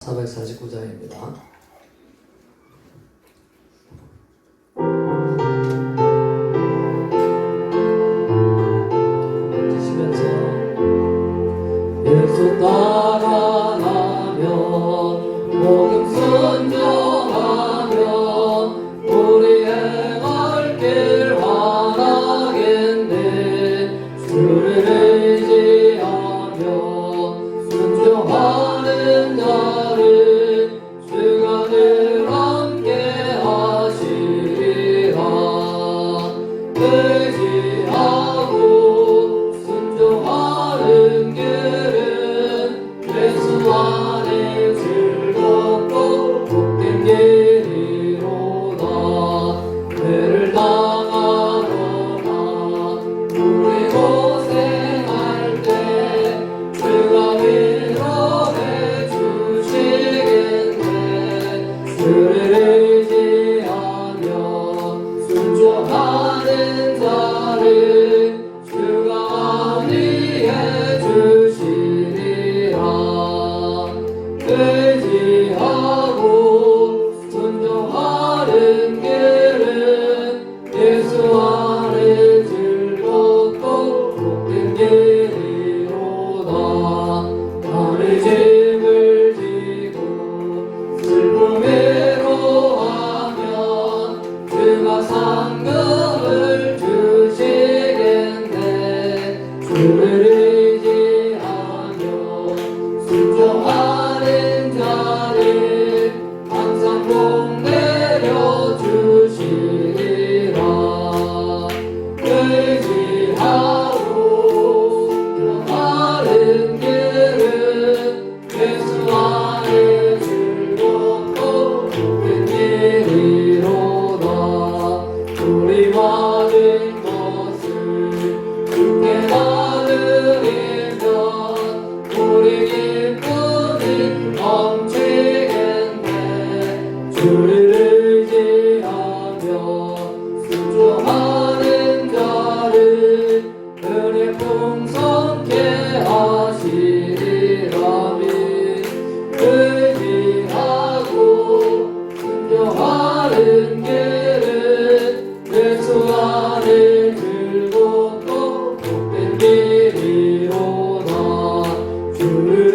449장입니다. 드시면서 예수 따라가면 복음 순종하면 우리 행할 길 환하겠네. 주를 의지하며 순종하는 자를 주가 늘 함께 하시리라. 의지하고 순종하는 길은 예수 안에 즐겁고 복된 길이로다. 죄를 당하거나 우리 고생할 때 주가 위로해 주시겠네. 주를 의지하며 순종하는 자를 주가 안위해 주시리라. 의지하고 순종하는 길은 예수 안에 즐겁고 복된 길이로다. 나의 짐을 지고 슬픔 외로워하면 주가 상급을 주시겠네. 주를 의지하며 순종하는 자를 항상 복 내려 주시리라. 의지하고 순종하는 길은 예수 안에 즐겁고 복된 길이로다. 우리 받은 것을 주께 나누리면 우리 기쁨이 넘치겠네. 주를 의지하며 순종하는 자를 은혜 풍성케 하시리라니. 의지하고 순종하는 길은 예수 안에 즐겁고 복된 길이로다. 주를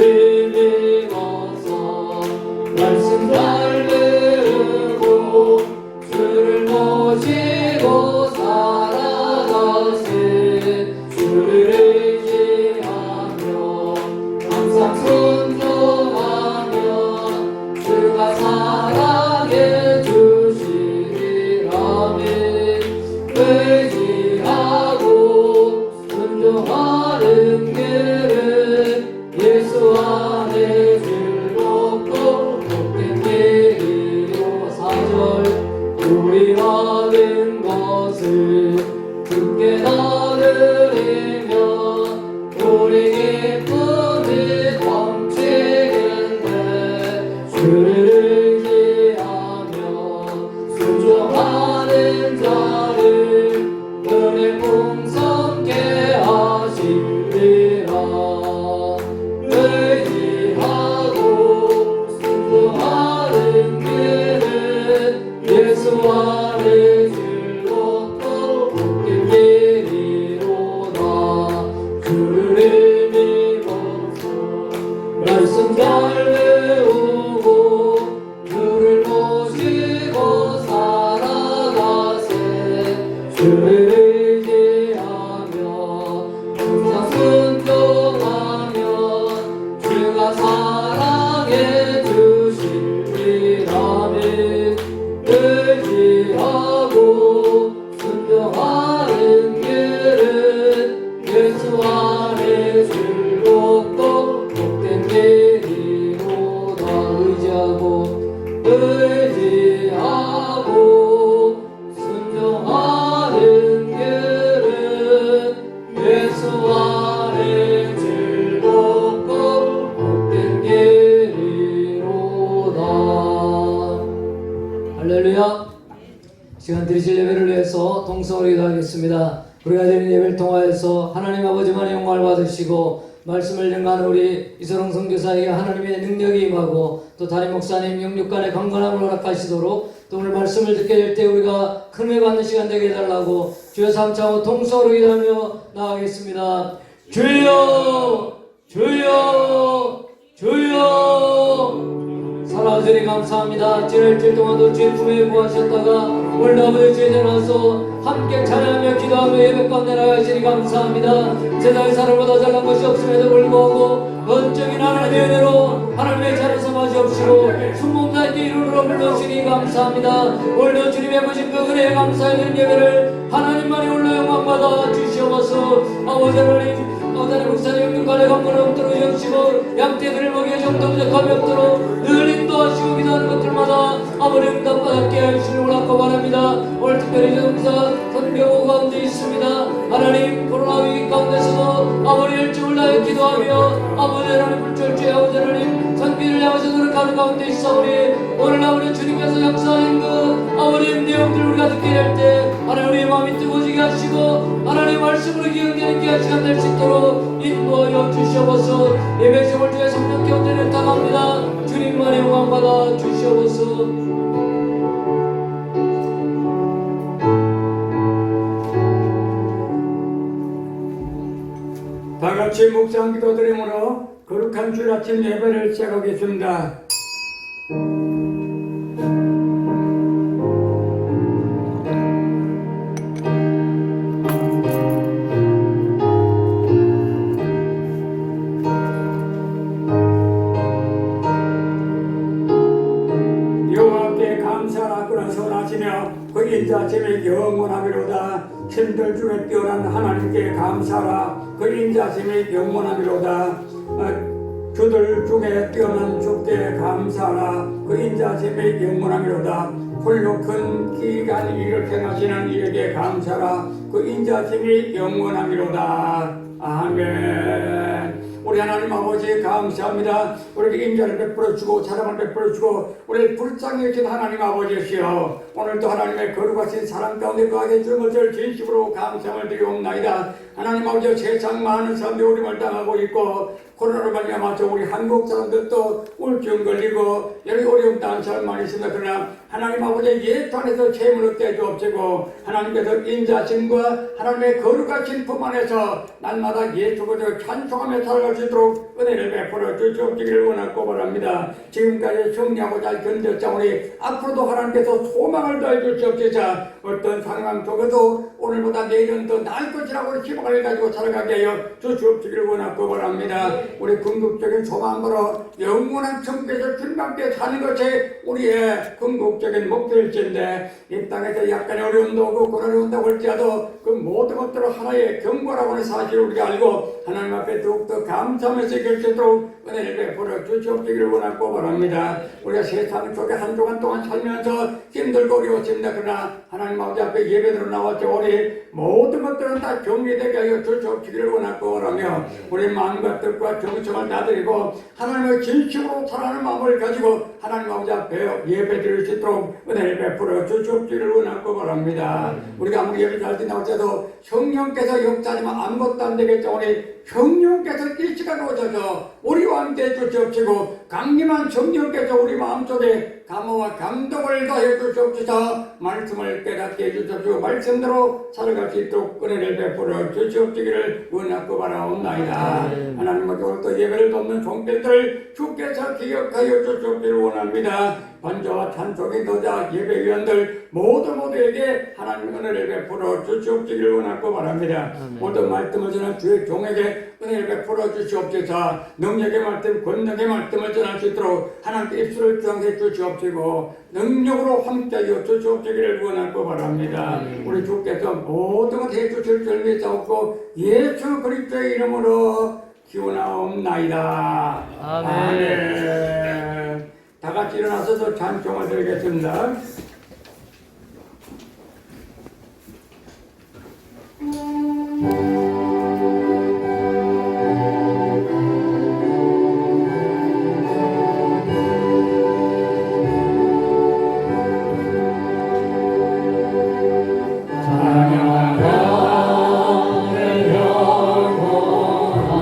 믿어서 말씀 잘 들으고 주를 모시고 살아가세. 주를 의지하며 항상 순종하면 주가 사랑해 주시리라니. 의지하고 순종하는 길은 예수 안에 즐겁고 복된 길이로. 4절 우리 받은 것을 주께 나누리면 우리 기쁨이 넘치겠네. 주를 의지하며 순종하는 자를 은혜 풍성케 하시리라. 의지하고 순종하는 길은 예수 안에 즐겁고 복된 길이로다. 주를 믿어서 말씀 잘 배우고 주를 모시고 살아가세. 주를 의지하며 항상 순종하면 주가 사랑해 주시리라니. 의지하고 순종하는 길은 예수 안에 즐겁고 복된 길이로다. 의지하고 순종하는 길은 예수 안에 즐겁고 복된 길이로다. 할렐루야. 시간 드리실 예배를 위해서 동성으로 기도하겠습니다. 우리가 드린 예배를 통하여서 하나님 아버지만의 영광을 받으시고 말씀을 전가하는 우리 이소롱 선교사에게 하나님의 능력이 임하고 또 담임 목사님 영육간의 건강함을 허락하시도록 또 오늘 말씀을 듣게 될 때 우리가 큰 회 받는 시간 되게 해달라고 주여 삼창으로 통성으로 기도하며 나아가겠습니다. 주여 주여 주여. 살아주니 감사합니다. 지난 일주일 동안도 주의 품에 구하셨다가 오늘 아버지 주의 전에 와서 함께 찬양하며 기도하며 예배 가운데 나가시니 감사합니다. 세상의 사람보다 잘난 것이 없음에도 불구하고 번쩍인 하나님의 은혜로 하나님의 자리 삼아주옵시고 순몸다있게 이루로 불러주시니 감사합니다. 오늘도 주님의 보신 그 은혜에 감사의 예배를 하나님만이 올라 영광받아 주시옵소서. 아버지 하나님 어다리 목사님 영육간의 건강을 없도록 주시고 양떼들을 먹여 정도 부족함이 없도록 늘 인도하시고 기도하는 것들마다 아버지 응답받게 하시길 원하고 바랍니다. 오늘 특별히 전사 선교호 가운데 있습니다. 하나님 코로나 위기 가운데서도 아버지 열정을 다해 기도하며 아버지 하나님 불철주의 아버지 하나님 선비를 향해서 노력하는 가운데 있사오니 오늘 아버지 주님께서 역사하는 그 아버지 내용들을 우리가 듣게 될 때 하나님 우리의 마음이 뜨거워지게 하시고 하나님 말씀으로 기억되는 귀한 시간 될 수 있도록 인도하여 주시옵소서. 예배 제물 주의 성령 가운데를 당합니다. 주님만의 영광 받아 주시옵소서. 다같이 묵상 기도드림으로 거룩한 주일 아침 예배를 시작하겠습니다. 여호와께 감사하구나 선하시며 그 인자심에 영원하미로다. 신들 중에 뛰어난 하나님께 감사하라. 그 인자심이 영원하미로다. 주들 중에 뛰어난 주께 감사하라. 그 인자심이 영원하미로다. 홀로 큰 기간 일을 행하시는 이에게 감사하라. 그 인자심이 영원하미로다. 아멘. 우리 하나님 아버지 감사합니다. 우리에게 인자를 베풀어주고 사랑을 베풀어주고 우리를 불쌍히 여긴 하나님 아버지시여, 오늘도 하나님의 거룩하신 사랑 가운데 거하게 해주는 것을 진심으로 감사를 드리옵나이다. 하나님 아버지, 세상 많은 사람들이 우림을 당하고 있고 코로나로 말미암아서 우리 한국 사람들도 우울증 걸리고 여러 어려움 당한 사람 많이 있습니다. 그러나 하나님 아버지 예수 안에서 체험을 얻게 해주옵시고 하나님께서 인자심과 하나님의 거룩하신 품 안에서 날마다 예수 그리스도를 찬송하며 살아갈 수 있도록 은혜를 베풀어 주시옵기를 원하고 바랍니다. 지금까지 승리하고 잘 견뎠사오니 앞으로도 하나님께서 소망을 더해 주시옵소서. 어떤 상황 속에도 오늘보다 내일은 더 나을 것이라고 희망을 가지고 살아가게 하여 주시옵기를 원하고 바랍니다. 우리 궁극적인 소망으로 영원한 천국에서 주님과 함께 사는 것이 우리의 궁극적인 목표일진데, 이 땅에서 약간의 어려움도 오고 고난이 온다고 할지라도 그 모든 것들을 하나의 경고라고 하는 사실을 우리가 알고 하나님 앞에 더욱더 감사하면서 결정토록 은혜를 베풀어 주시옵기를 원하고 바랍니다. 우리가 세상 속에 한 주간 동안 살면서 힘들고 어려웠습니다. 그러나 하나님 아버지 앞에 예배드려 나왔죠. 우리 모든 것들은 다 정리되게 하여 주시옵기를 원하고 바라며 우리 마음과 뜻과 정성을 다드리고 하나님의 진심으로 사랑하는 마음을 가지고 하나님 아버지 앞에 예배드릴 수 있도록 은혜를 베풀어 주시옵기를 원하고 바랍니다. 우리가 아무리 예배 잘 드나오셔도 성령께서 역사하지만 아무것도 안 되겠죠. 우리 성령께서 이 시간에 오셔서 우리와 함께 해주시옵시고 강림한 성령께서 우리 마음속에 감화와 감동을 더해 주시옵소서. 말씀을 깨닫게 해주시옵시고 말씀대로 살아갈 수 있도록 은혜를 베풀어 주시옵시기를 원하고 바라옵나이다. 하나님 오늘도 예배를 돕는 종들을 주께서 기억하여 주시옵기를 원합니다. 반주와 찬송의 도자 예배위원들 모두에게 하나님 은혜를 베풀어 주시옵기를 원하고 바랍니다. 모든 말씀을 전한 주의 종에게 은혜를 베풀어 주시옵소서. 능력의 말씀, 권능의 말씀을 전할 수 있도록 하나님께 입술을 주장해 주시옵시고 능력으로 함께하여 주시옵기를 원하고 바랍니다. 우리 주께서 모든 것 해주실 줄 믿사옵고 예수 그리스도의 이름으로 기원하옵나이다. 아멘. 다 같이 일어나서서 찬송을 드리겠습니다. 찬양하며 영원하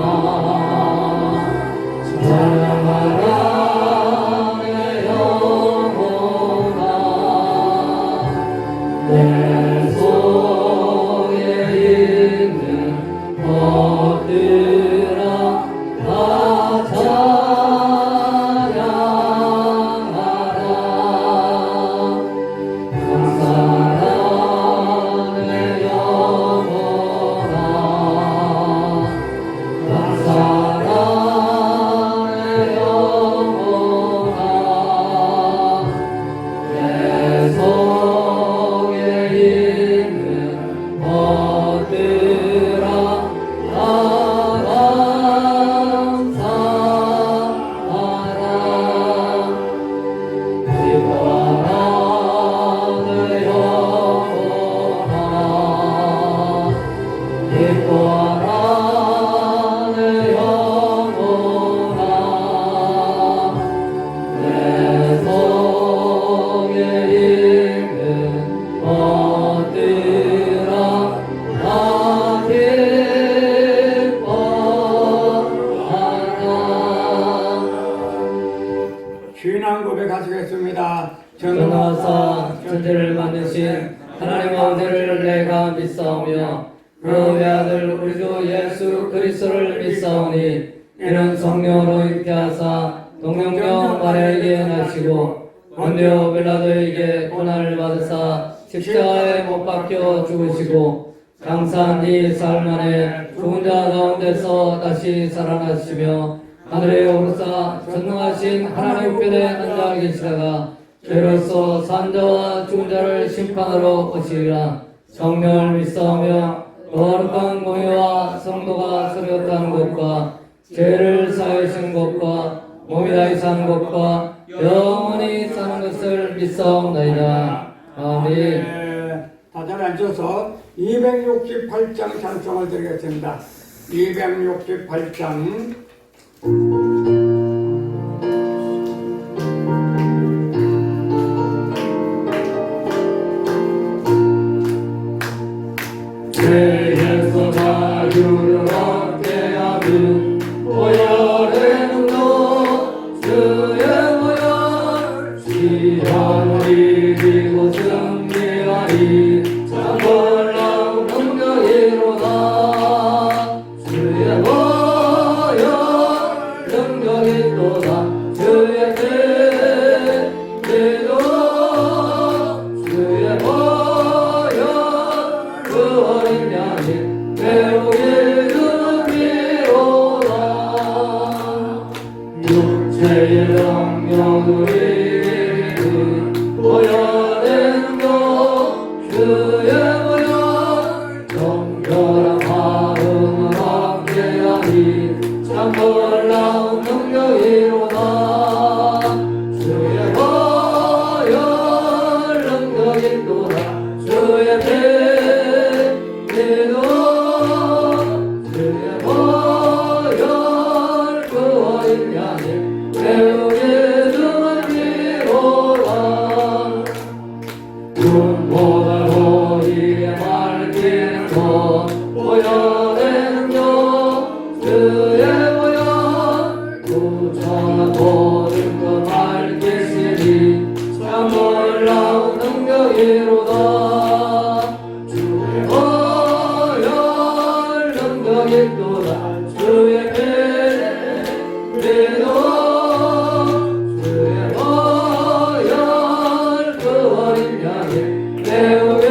신앙 고백하시겠습니다. 전능하사 천지를 만드신 하나님 아버지를 내가 믿사오며 그 외아들 우리 주 예수 그리스도를 믿사오니 이는 성령으로 잉태하사 동정녀 마리아에게 나시고 본디오 빌라도에게 고난을 받으사 십자가에 못 박혀 죽으시고 장사한 뒤 사흘 만에 죽은 자 가운데서 다시 살아나시며 하늘에 오르사 전능하신 하나님 우편에 앉아 계시다가 죄로서 산자와 죽은 자를 심판하러 오시리라. 성령을 믿사오며 거룩한 공의와 성도가 서렸다는 것과 죄를 사하신 것과 몸이 다시 사는 것과 영원히 사는 것을 믿사옵나이다. 아멘. 다들 앉아서 268장 찬송을 드리겠습니다. 268장 죄에서 자유를 얻게 하는 보혈의 능력 주의 보혈 시련을 이기고 승리하리 참 놀라운 능력이로다 주의 보혈 능력이로다 주의 뜻대로 주의 보혈 그 어린 양이 배우게 주미로다 육체의 능력을 이기는 보혈의 능력 주의 보혈 정결한 마음을 얻게 하니 참 놀라운 능력이로다 주의 보혈 능력이로다 주의 배도 주의 보혈 그 어린 양이 배우게 주미로다 눈보다 우리의 밝히는 것 보혈의 능력 주의 보혈 구천한 모든 것 밝히시니 참 놀라운 능력이로다 주의 보혈 능력이로다 주의 배도 주의 보혈 그 어린 양이 배우게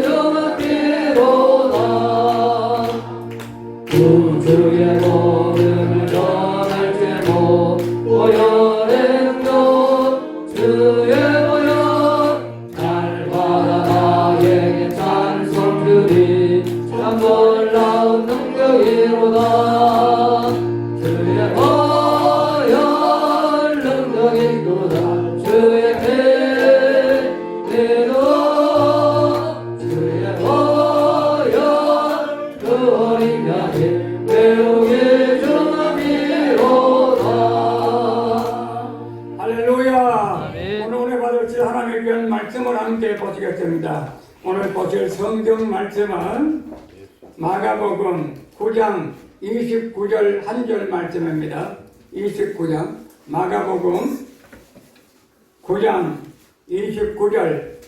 주미로다 구주의 복음을 전할 제목 보혈의 능력 주의 보혈 날마다 나에게 찬송 주리 참 놀라운 능력이로다 주의 보혈 능력이로다 주의 배도 주의 보혈 그 어린 양이 배우게 주미로다 할렐루야. 아멘. 오늘 은혜 받을지 하나님의 귀한 말씀을 함께 보시겠습니다. 오늘 보실 성경 말씀은 마가복음 9장 29절 한 절 말씀입니다. 29장 마가복음 9장 29절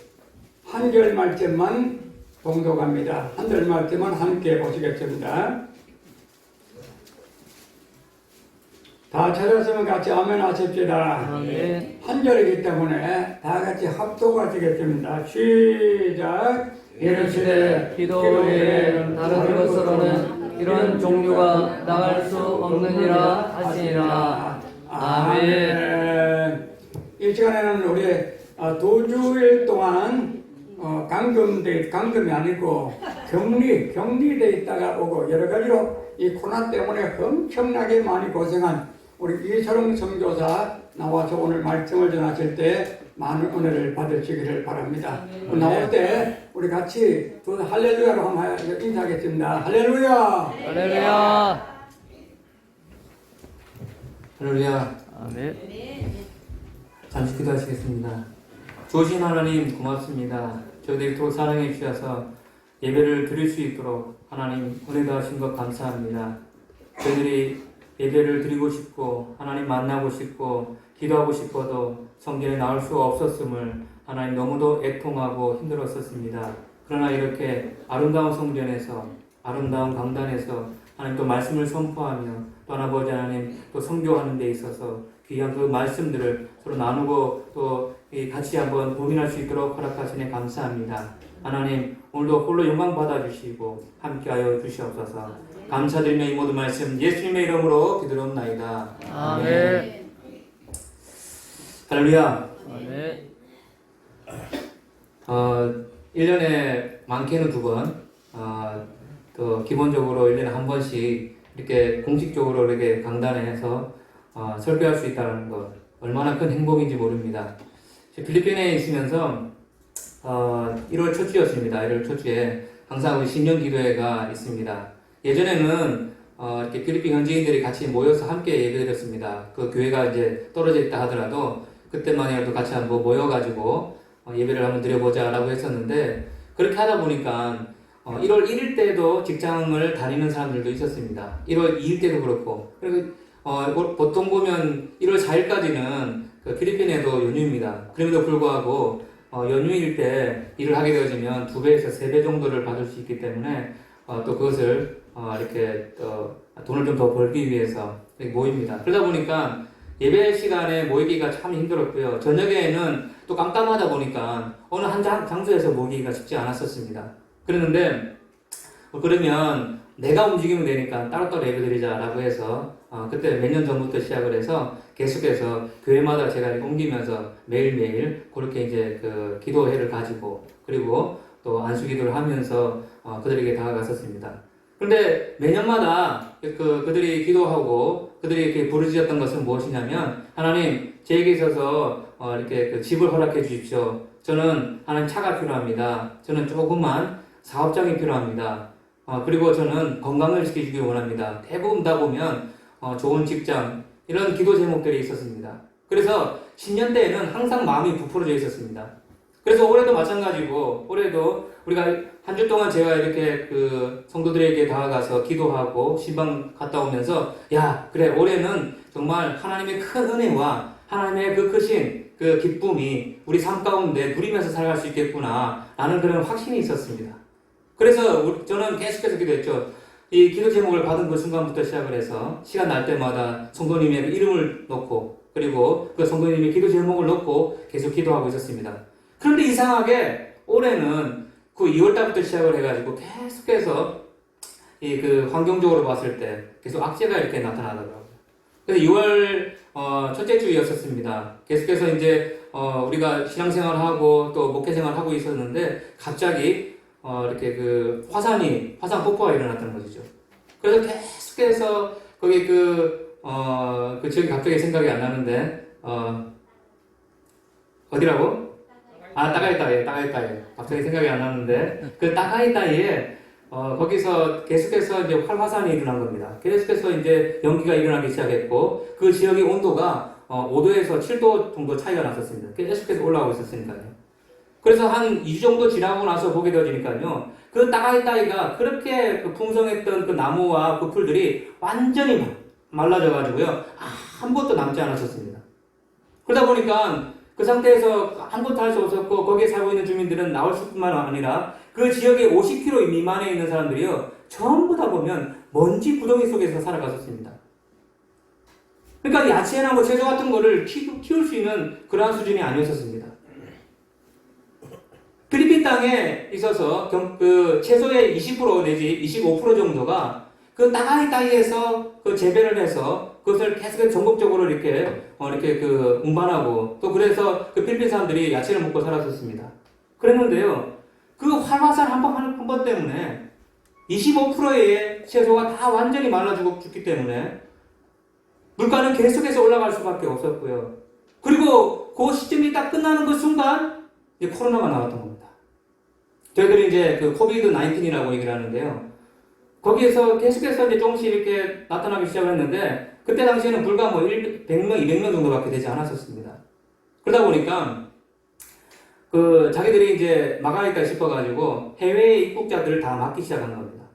한 절 말씀만 봉독합니다. 한 절 말씀은 함께 보시겠습니다. 다 찾았으면 같이 아멘 하십시다. 아멘. 한 절이기 때문에 다 같이 합독하시겠습니다. 시작. 이르시되 기도에 다른 것으로는 이런 종류가 나갈 수 없느니라 하시니라. 아멘. 이 시간에는 우리 두 주일 동안 감금이 아니고 격리돼 있다가 오고 여러 가지로 이 코로나 때문에 엄청나게 많이 고생한 우리 이철웅 선교사 나와서 오늘 말씀을 전하실 때 많은 은혜를 받으시기를 바랍니다. 나올 때 우리 같이 두 할렐루야로 한번 인사하겠습니다. 할렐루야. 할렐루야. 할렐루야. 아멘. 잠시 기도하시겠습니다. 주신 하나님 고맙습니다. 저희들이 또 사랑해 주셔서 예배를 드릴 수 있도록 하나님 은혜 더하신 것 감사합니다. 저희들이 예배를 드리고 싶고 하나님 만나고 싶고 기도하고 싶어도 성전에 나올 수가 없었음을 하나님 너무도 애통하고 힘들었었습니다. 그러나 이렇게 아름다운 성전에서 아름다운 강단에서 하나님 또 말씀을 선포하며 또 아버지 하나님 또 선교하는 데 있어서 귀한 그 말씀들을 서로 나누고 또 같이 한번 고민할 수 있도록 허락하시니 감사합니다. 하나님 오늘도 홀로 영광 받아주시고 함께하여 주시옵소서. 감사드리며 이 모든 말씀 예수님의 이름으로 기도하옵나이다. 아멘. 할렐루야. 아멘. 1년에 많게는 2번, 또 기본적으로 1년에 한 번씩 이렇게 공식적으로 이렇게 강단에서 설교할 수 있다는 것 얼마나 큰 행복인지 모릅니다. 필리핀에 있으면서 1월 첫 주였습니다. 1월 첫 주에 항상 우리 신년 기도회가 있습니다. 예전에는 이렇게 필리핀 현지인들이 같이 모여서 함께 예배드렸습니다. 그 교회가 이제 떨어져 있다 하더라도 그때만이라도 같이 한번 모여가지고 예배를 한번 드려보자라고 했었는데 그렇게 하다 보니까 1월 1일 때도 직장을 다니는 사람들도 있었습니다. 1월 2일 때도 그렇고 그리고 보통 보면 1월 4일까지는 그 필리핀에도 연휴입니다. 그럼에도 불구하고 연휴일 때 일을 하게 되어지면 2배에서 3배 정도를 받을 수 있기 때문에 또 그것을 이렇게 돈을 좀 더 벌기 위해서 이렇게 모입니다. 그러다 보니까 예배 시간에 모이기가 참 힘들었고요. 저녁에는 또 깜깜하다 보니까 어느 한 장소에서 모이기가 쉽지 않았었습니다. 그랬는데 그러면 내가 움직이면 되니까 따로따로 예배드리자라고 해서 그때 몇 년 전부터 시작을 해서 계속해서 교회마다 제가 옮기면서 매일매일 그렇게 이제 그 기도회를 가지고 그리고 또 안수기도를 하면서 그들에게 다가갔었습니다. 그런데 매년마다 그들이 기도하고 그들이 이렇게 부르짖었던 것은 무엇이냐면 하나님 저에게 있어서 이렇게 그 집을 허락해 주십시오. 저는 하나님 차가 필요합니다. 저는 조그만 사업장이 필요합니다. 그리고 저는 건강을 지켜주기 원합니다. 대부분 다 보면 좋은 직장 이런 기도 제목들이 있었습니다. 그래서 신년 때에는 항상 마음이 부풀어져 있었습니다. 그래서 올해도 마찬가지고 올해도 우리가 한 주 동안 제가 이렇게 그 성도들에게 다가가서 기도하고 신방 갔다 오면서 야 그래 올해는 정말 하나님의 큰 은혜와 하나님의 그 크신 그 기쁨이 우리 삶 가운데 누리면서 살아갈 수 있겠구나 라는 그런 확신이 있었습니다. 그래서 저는 계속해서 기도했죠. 이 기도 제목을 받은 그 순간부터 시작을 해서 시간 날 때마다 성도님의 이름을 넣고 그리고 그 성도님의 기도 제목을 넣고 계속 기도하고 있었습니다. 그런데 이상하게 올해는 그 2월달부터 시작을 해가지고 계속해서 이 그 환경적으로 봤을 때 계속 악재가 이렇게 나타나더라고요. 그래서 6월 첫째 주였었습니다. 계속해서 이제 우리가 신앙생활하고 또 목회생활하고 있었는데 갑자기 이렇게 그 화산 폭포가 일어났던 것이죠. 그래서 계속해서 거기 그 지역이 갑자기 생각이 안 나는데 어디라고? 따가이따이. 갑자기 생각이 안 나는데, 그 따가이따이에, 거기서 계속해서 이제 활화산이 일어난 겁니다. 계속해서 이제 연기가 일어나기 시작했고, 그 지역의 온도가 5도에서 7도 정도 차이가 났었습니다. 계속해서 올라오고 있었으니까요. 그래서 한 2주 정도 지나고 나서 보게 되어지니까요, 그 따가이따이가 그렇게 그 풍성했던 그 나무와 그 풀들이 완전히 말라져가지고요, 아무것도 남지 않았었습니다. 그러다 보니까, 그 상태에서 아무것도 할 수 없었고 거기에 살고 있는 주민들은 나올 수뿐만 아니라 그 지역에 50km 미만에 있는 사람들이요 전부 다 보면 먼지 구덩이 속에서 살아갔었습니다. 그러니까 야채나 뭐 채소 같은 거를 키울 수 있는 그러한 수준이 아니었었습니다. 필리핀 땅에 있어서 그 채소의 20% 내지 25% 정도가 그 따가이따이에서 그 재배를 해서 그것을 계속 전국적으로 이렇게 그 운반하고 또 그래서 그 필리핀 사람들이 야채를 먹고 살았었습니다. 그랬는데요, 그 활화산 한 번 때문에 25%의 채소가 다 완전히 말라 죽기 때문에 물가는 계속해서 올라갈 수밖에 없었고요. 그리고 그 시점이 딱 끝나는 그 순간 이제 코로나가 나왔던 겁니다. 저희들이 이제 그 코비드 19이라고 얘기를 하는데요. 거기에서 계속해서 이제 조금씩 이렇게 나타나기 시작했는데 그때 당시에는 불과 뭐 100명, 200명 정도밖에 되지 않았었습니다. 그러다 보니까 그 자기들이 이제 막아야겠다 싶어가지고 해외 입국자들을 다 막기 시작한 겁니다.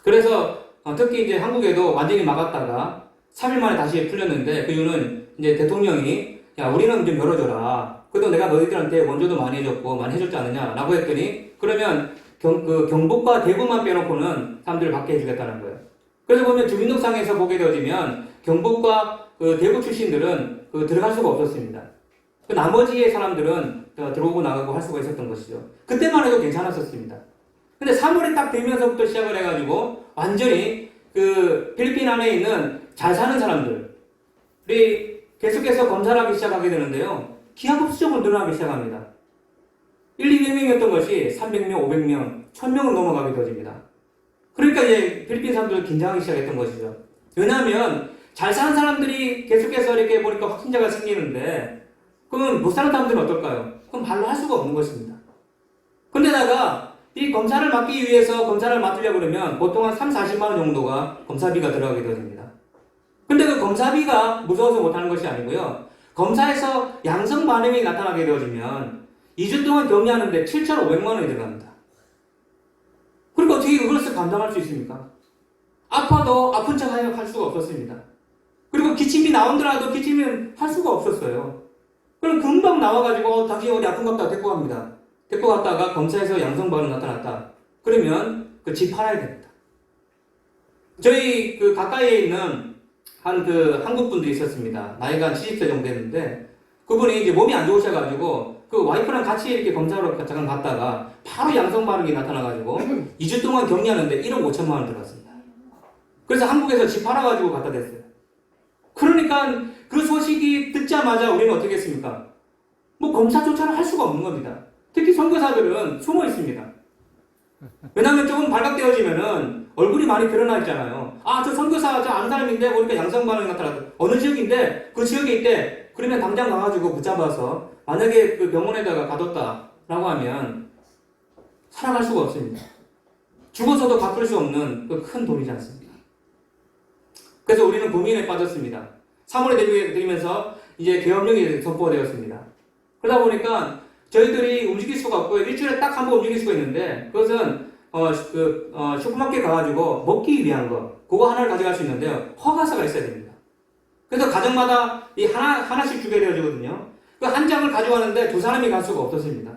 그래서 특히 이제 한국에도 완전히 막았다가 3일 만에 다시 풀렸는데 그 이유는 이제 대통령이 야 우리는 좀 열어줘라. 그래도 내가 너희들한테 원조도 많이 해줬고 많이 해줬지 않느냐라고 했더니 그러면 경북과 대구만 빼놓고는 사람들을 받게 해주겠다는 거예요. 그래서 보면 주민등록상에서 보게 되어지면 경북과 그 대구 출신들은 들어갈 수가 없었습니다. 그 나머지의 사람들은 들어오고 나가고 할 수가 있었던 것이죠. 그때만 해도 괜찮았었습니다. 근데 3월이 딱 되면서부터 시작을 해가지고 완전히 그 필리핀 안에 있는 잘 사는 사람들이 계속해서 검사를 하기 시작하게 되는데요. 기하급수적으로 늘어나기 시작합니다. 200명이었던 것이 300명, 500명, 1000명을 넘어가게 되어집니다. 그러니까 이제 필리핀 사람들은 긴장하기 시작했던 것이죠. 왜냐하면 잘 사는 사람들이 계속해서 이렇게 보니까 확진자가 생기는데 그러면 못 사는 사람들은 어떨까요? 그럼 말로 할 수가 없는 것입니다. 근데다가 이 검사를 맡기 위해서 검사를 맡으려고 그러면 보통 한 3, 40만 원 정도가 검사비가 들어가게 되어집니다. 근데 그 검사비가 무서워서 못하는 것이 아니고요. 검사에서 양성 반응이 나타나게 되어지면 2주 동안 격리하는데 7,500만 원이 들어갑니다. 그러니까 어떻게 그것을 감당할 수 있습니까? 아파도 아픈 척 할 수가 없었습니다. 그리고 기침이 나오더라도 기침은 할 수가 없었어요. 그럼 금방 나와가지고 당신 어디 아픈가 보다 데리고 갑니다. 데리고 갔다가 검사에서 양성 반응 나타났다. 그러면 그 집 팔아야 됩니다. 저희 그 가까이에 있는 한국 분들이 있었습니다. 나이가 한 70세 정도 됐는데 그분이 이제 몸이 안 좋으셔가지고 그 와이프랑 같이 이렇게 검사로 잠깐 갔다가 바로 양성 반응이 나타나가지고 2주 동안 격리하는데 1억 5천만 원 들어갔습니다. 그래서 한국에서 집 팔아가지고 갖다 댔어요. 그러니까 그 소식이 듣자마자 우리는 어떻게 했습니까? 뭐 검사조차를 할 수가 없는 겁니다. 특히 선교사들은 숨어 있습니다. 왜냐하면 조금 발각되어지면은 얼굴이 많이 드러나 있잖아요. 아, 저 선교사 저 아는 사람인데 보니까 양성 반응이 나타났다. 어느 지역인데 그 지역에 있대. 그러면 당장 가가지고 붙잡아서 만약에 그 병원에다가 가뒀다라고 하면 살아갈 수가 없습니다. 죽어서도 갚을 수 없는 그 큰 돈이지 않습니까? 그래서 우리는 고민에 빠졌습니다. 3월에 되면서 이제 계엄령이 선포가 되었습니다. 그러다 보니까 저희들이 움직일 수가 없고 일주일에 딱 한 번 움직일 수가 있는데 그것은 슈퍼마켓 가가지고 먹기 위한 거 그거 하나를 가져갈 수 있는데요. 허가서가 있어야 됩니다. 그래서 가정마다 이 하나씩 주게 되어지거든요. 그 한 장을 가져가는데 두 사람이 갈 수가 없었습니다.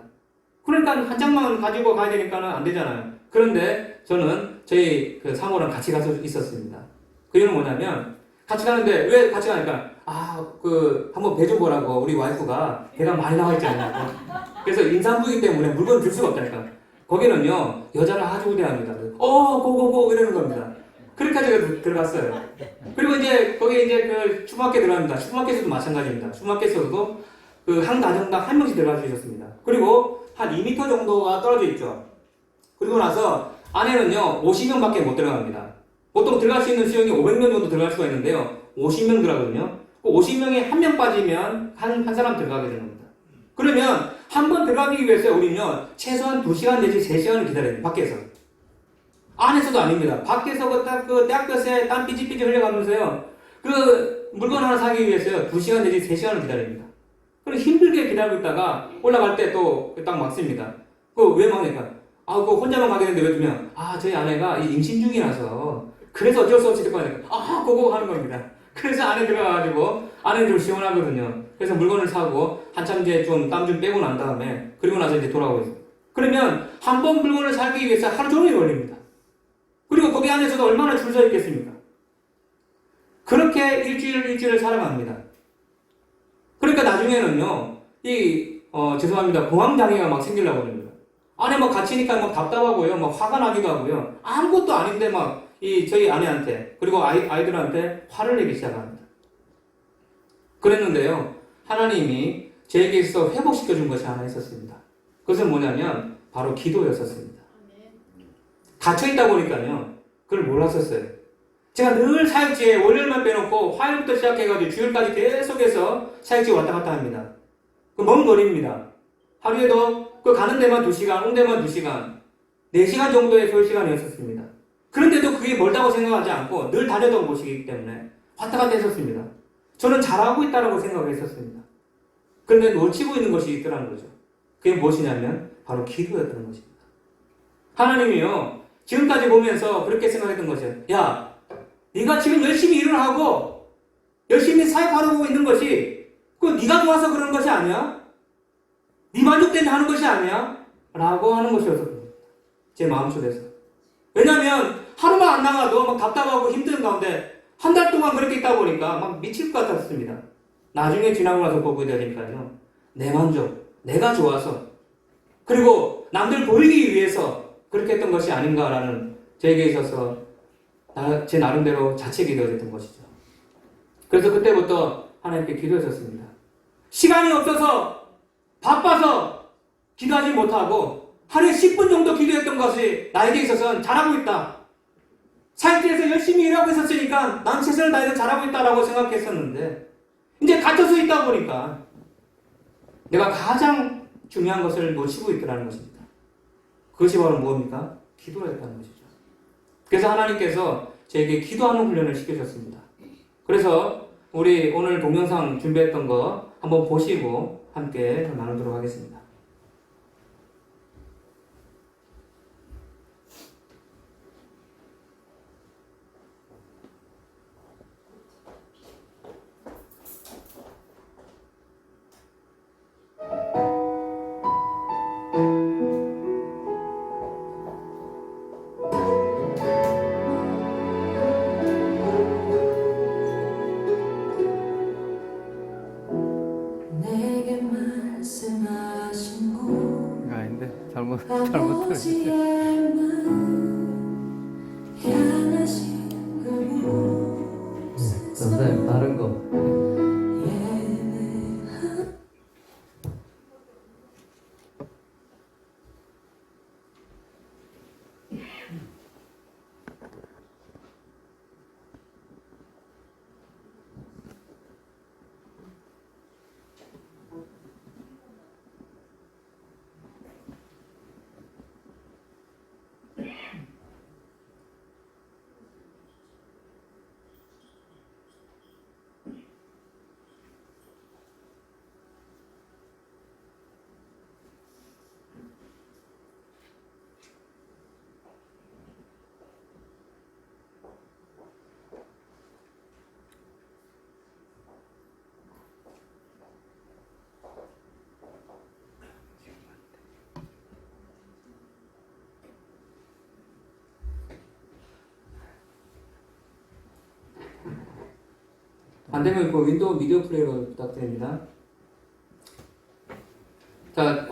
그러니까 한 장만 가지고 가야 되니까는 안 되잖아요. 그런데 저는 저희 그 사모랑 같이 가서 있었습니다. 그 이유는 뭐냐면 같이 가는데 왜 같이 가니까 한번 배 좀 보라고 우리 와이프가 배가 많이 나와 있지 않냐고. 그래서 임산부이기 때문에 물건을 줄 수가 없다니까. 거기는요 여자를 아주 우대합니다. 고고고 이러는 겁니다. 그렇게 제가 들어갔어요. 그리고 이제 거기 이제 그 슈퍼마켓 들어갑니다. 슈퍼마켓에도 마찬가지입니다. 슈퍼마켓에서도 그 한 가정당 한 명씩 들어갈 수 있었습니다. 그리고 한 2m 정도가 떨어져 있죠. 그리고 나서 안에는요 50명밖에 못 들어갑니다. 보통 들어갈 수 있는 수용이 500명 정도 들어갈 수가 있는데요. 50명 들어가거든요. 그 50명에 한 명 빠지면 한 사람 들어가게 되는 겁니다. 그러면 한 번 들어가기 위해서 우리는요 최소한 2시간 내지 3시간을 기다려야 돼요. 밖에서. 안에서도 아닙니다. 밖에서 그 떼학볕에 땀 삐질삐질 흘려가면서요 그 물건 하나 사기 위해서요 2시간 내지 3시간을 기다립니다. 그럼 힘들게 기다리고 있다가 올라갈 때 또 딱 막습니다. 그 왜 막니까? 그거 혼자만 가게 되는데 왜 두면 저희 아내가 임신 중이라서 그래서 어쩔 수 없이 듣고 하니까 그거 하는 겁니다. 그래서 안에 들어가가지고 안에 좀 시원하거든요. 그래서 물건을 사고 한참 이제 좀 땀 좀 빼고 난 다음에 그리고 나서 이제 돌아오고 있어요. 그러면 한 번 물건을 사기 위해서 하루 종일 걸립니다. 그리고 거기 안에서도 얼마나 줄 서 있겠습니까? 그렇게 일주일을 살아갑니다. 그러니까 나중에는요 죄송합니다. 공황장애가 막 생기려고 합니다. 안에 막 갇히니까 막 답답하고요. 막 화가 나기도 하고요. 아무것도 아닌데 막 저희 아내한테 그리고 아이들한테 화를 내기 시작합니다. 그랬는데요. 하나님이 저에게 있어 회복시켜준 것이 하나 있었습니다. 그것은 뭐냐면 바로 기도였었습니다. 갇혀있다 보니까요. 그걸 몰랐었어요. 제가 늘 사역지에 월요일만 빼놓고 화요일부터 시작해가지고 주일까지 계속해서 사역지에 왔다 갔다 합니다. 그 먼 거리입니다. 하루에도 그 가는 데만 2시간, 온 데만 2시간, 4시간 정도의 소요 시간이었었습니다. 그런데도 그게 멀다고 생각하지 않고 늘 다녔던 곳이기 때문에 왔다 갔다 했었습니다. 저는 잘하고 있다고 생각했었습니다. 그런데 놓치고 있는 것이 있더라는 거죠. 그게 무엇이냐면 바로 기도였던 것입니다. 하나님이요 지금까지 보면서 그렇게 생각했던 것이에요. 야, 네가 지금 열심히 일을 하고 열심히 사역하려고 있는 것이 그 네가 좋아서 그러는 것이 아니야? 네 만족 때문에 하는 것이 아니야? 라고 하는 것이었습니다. 제 마음속에서. 왜냐하면 하루만 안 나가도 막 답답하고 힘든 가운데 한 달 동안 그렇게 있다 보니까 막 미칠 것 같았습니다. 나중에 지나고 나서 보게 되니까요. 내 만족, 내가 좋아서 그리고 남들 보이기 위해서 그렇게 했던 것이 아닌가라는 저에게 있어서 제 나름대로 자책이 되어졌던 것이죠. 그래서 그때부터 하나님께 기도했었습니다. 시간이 없어서 바빠서 기도하지 못하고 하루에 10분 정도 기도했던 것이 나에게 있어서는 잘하고 있다. 사역지에서 열심히 일하고 있었으니까 난 최선을 다해서 잘하고 있다라고 생각했었는데 이제 갇혀서 있다 보니까 내가 가장 중요한 것을 놓치고 있더라는 것입니다. 그것이 바로 무엇입니까? 기도였다는 것이죠. 그래서 하나님께서 저에게 기도하는 훈련을 시켜줬습니다. 그래서 우리 오늘 동영상 준비했던 거 한번 보시고 함께 나누도록 하겠습니다. 내게 말씀하신 곳 아닌데 잘못 아버지의 마음 향하신 그곳에서 선생님 다른 거. 예배하 안되면 그 윈도우 미디어 플레이어로 부탁드립니다. 자,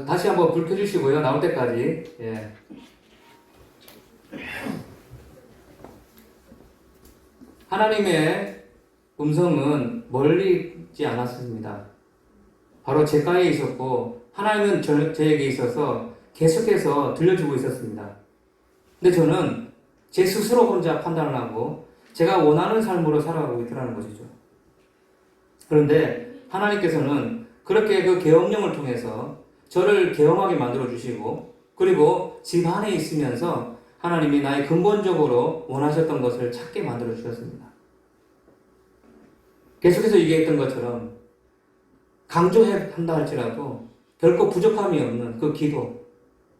다시 한번 불 켜주시고요. 나올 때까지. 예. 하나님의 음성은 멀리 있지 않았습니다. 바로 제 가에 있었고 하나님은 저에게 있어서 계속해서 들려주고 있었습니다. 근데 저는 제 스스로 혼자 판단을 하고 제가 원하는 삶으로 살아가고 있더라는 것이죠. 그런데 하나님께서는 그렇게 그 계엄령을 통해서 저를 계엄하게 만들어 주시고 그리고 집 안에 있으면서 하나님이 나의 근본적으로 원하셨던 것을 찾게 만들어 주셨습니다. 계속해서 얘기했던 것처럼 강조한다 할지라도 결코 부족함이 없는 그 기도.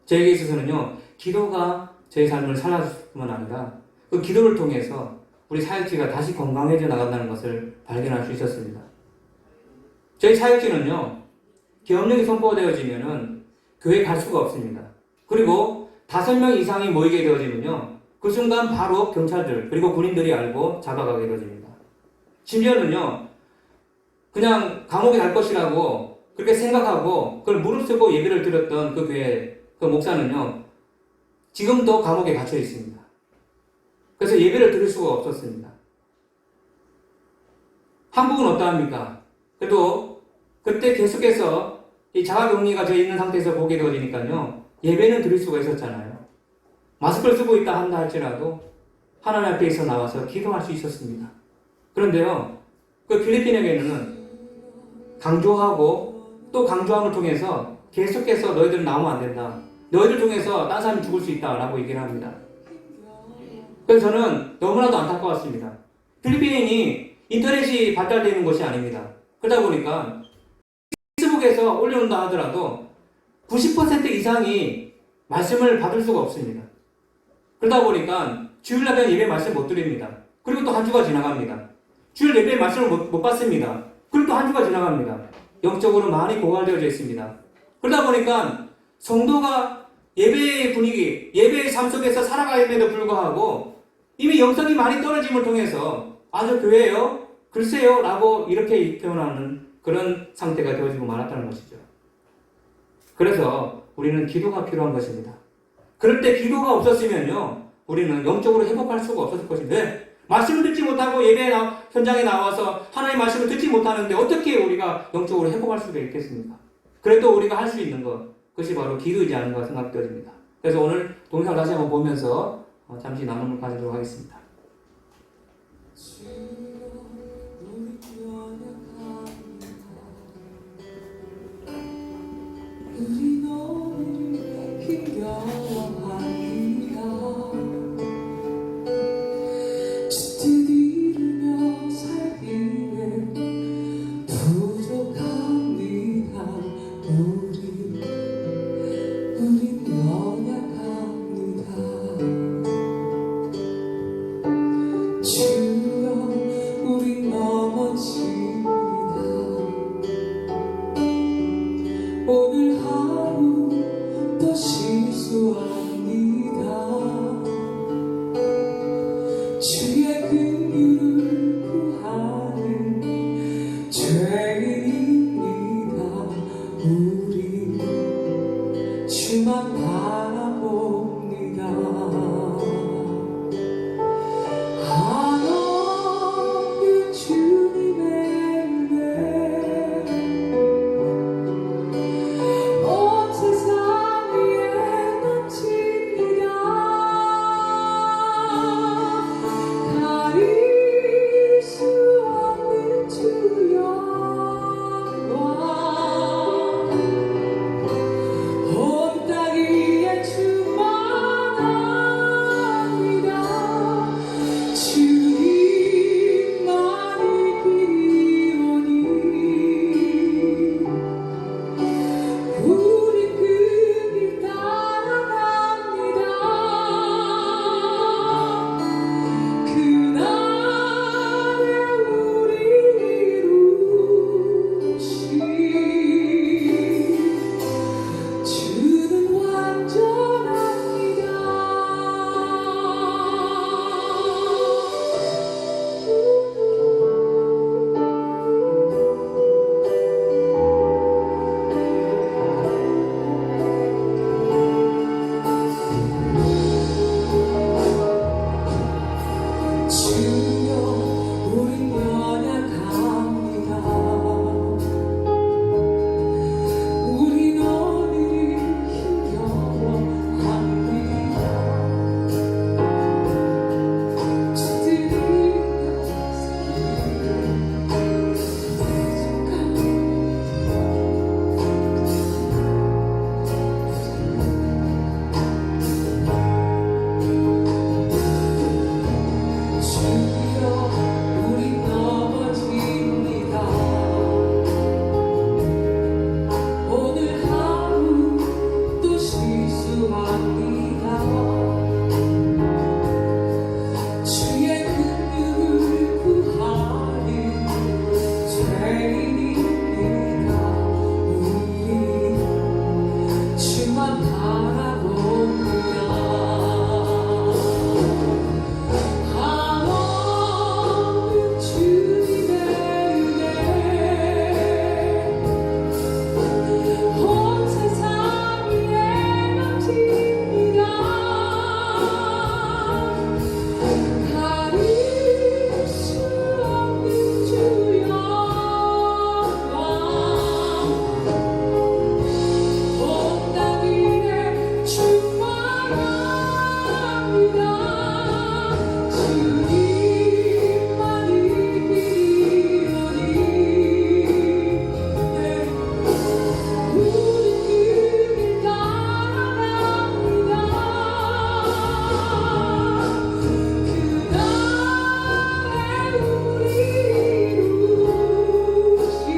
저에게 있어서는요, 기도가 저의 삶을 살아줄 뿐만 아니라 그 기도를 통해서 우리 사역지가 다시 건강해져 나간다는 것을 발견할 수 있었습니다. 저희 사역지는요, 계엄령이 선포되어지면은 교회 갈 수가 없습니다. 그리고 5명 이상이 모이게 되어지면요, 그 순간 바로 경찰들 그리고 군인들이 알고 잡아가게 되어집니다. 심지어는요, 그냥 감옥에 갈 것이라고 그렇게 생각하고 그걸 무릅쓰고 예배를 드렸던 그 교회 그 목사는요, 지금도 감옥에 갇혀 있습니다. 그래서 예배를 드릴 수가 없었습니다. 한국은 어떠합니까? 그래도 그때 계속해서 이 자가격리가 돼 있는 상태에서 보게 되어지니까요, 예배는 드릴 수가 있었잖아요. 마스크를 쓰고 있다 한다 할지라도 하나님 앞에서 나와서 기도할 수 있었습니다. 그런데요, 그 필리핀에게는 강조하고 또 강조함을 통해서 계속해서 너희들은 나오면 안 된다. 너희들 통해서 딴 사람이 죽을 수 있다라고 얘기를 합니다. 그래서 저는 너무나도 안타까웠습니다. 필리핀이 인터넷이 발달되는 것이 아닙니다. 그러다 보니까 페이스북에서 올려놓는다 하더라도 90% 이상이 말씀을 받을 수가 없습니다. 그러다 보니까 주일날 그냥 예배 말씀 못 드립니다. 그리고 또 한 주가 지나갑니다. 주일 예배의 말씀을 못 받습니다. 그럼 또 한 주가 지나갑니다. 영적으로 많이 고갈되어져 있습니다. 그러다 보니까 성도가 예배의 분위기, 예배의 삶 속에서 살아감에도 불구하고 이미 영성이 많이 떨어짐을 통해서 저 교회예요? 글쎄요? 라고 이렇게 표현하는 그런 상태가 되어지고 말았다는 것이죠. 그래서 우리는 기도가 필요한 것입니다. 그럴 때 기도가 없었으면요, 우리는 영적으로 회복할 수가 없었을 것입니다. 왜? 말씀을 듣지 못하고 예배 현장에 나와서 하나님의 말씀을 듣지 못하는데 어떻게 우리가 영적으로 회복할 수가 있겠습니까? 그래도 우리가 할 수 있는 것, 그것이 바로 기도이지 않은가 생각되어집니다. 그래서 오늘 동영상 다시 한번 보면서 잠시 나눔을 가지도록 하겠습니다. 우리 너를 힘겨워합니다. 주뜻 이루며 살기에 부족합니다. 우린 연약합니다. 주여 우린 넘어집니다. 오늘 하루 또 실수합니다. 주의 긍휼을 구하는 죄인입니다. 우리 주만 바라봅니다. 한없는 주님의 은혜 온 세상 위에 넘칩니다. 가릴 수 없는 주 영광 온 땅 위에 충만합니다. 주님만이 그리오니 우리 그 길 따라갑니다. 그날에 우리 이루시 주는 완전합니다. 주여 우린 연약합니다. 우리 너를 힘겨워합니다. 주뜻 이루며 살기에 주여 우린 넘어집니다. 오늘 하루 또 실수합니다. 주의 긍휼을 구하는 죄인입니다. 우리 주만 바라봅니다. 한없는 주님의 은혜 온 세상 위에 넘칩니다. 가릴 수 없는 주 영광 온 땅 위에 충만합니다. 주님만이 그리오니 우리 그 길 따라갑니다. 그날에 우리 이루시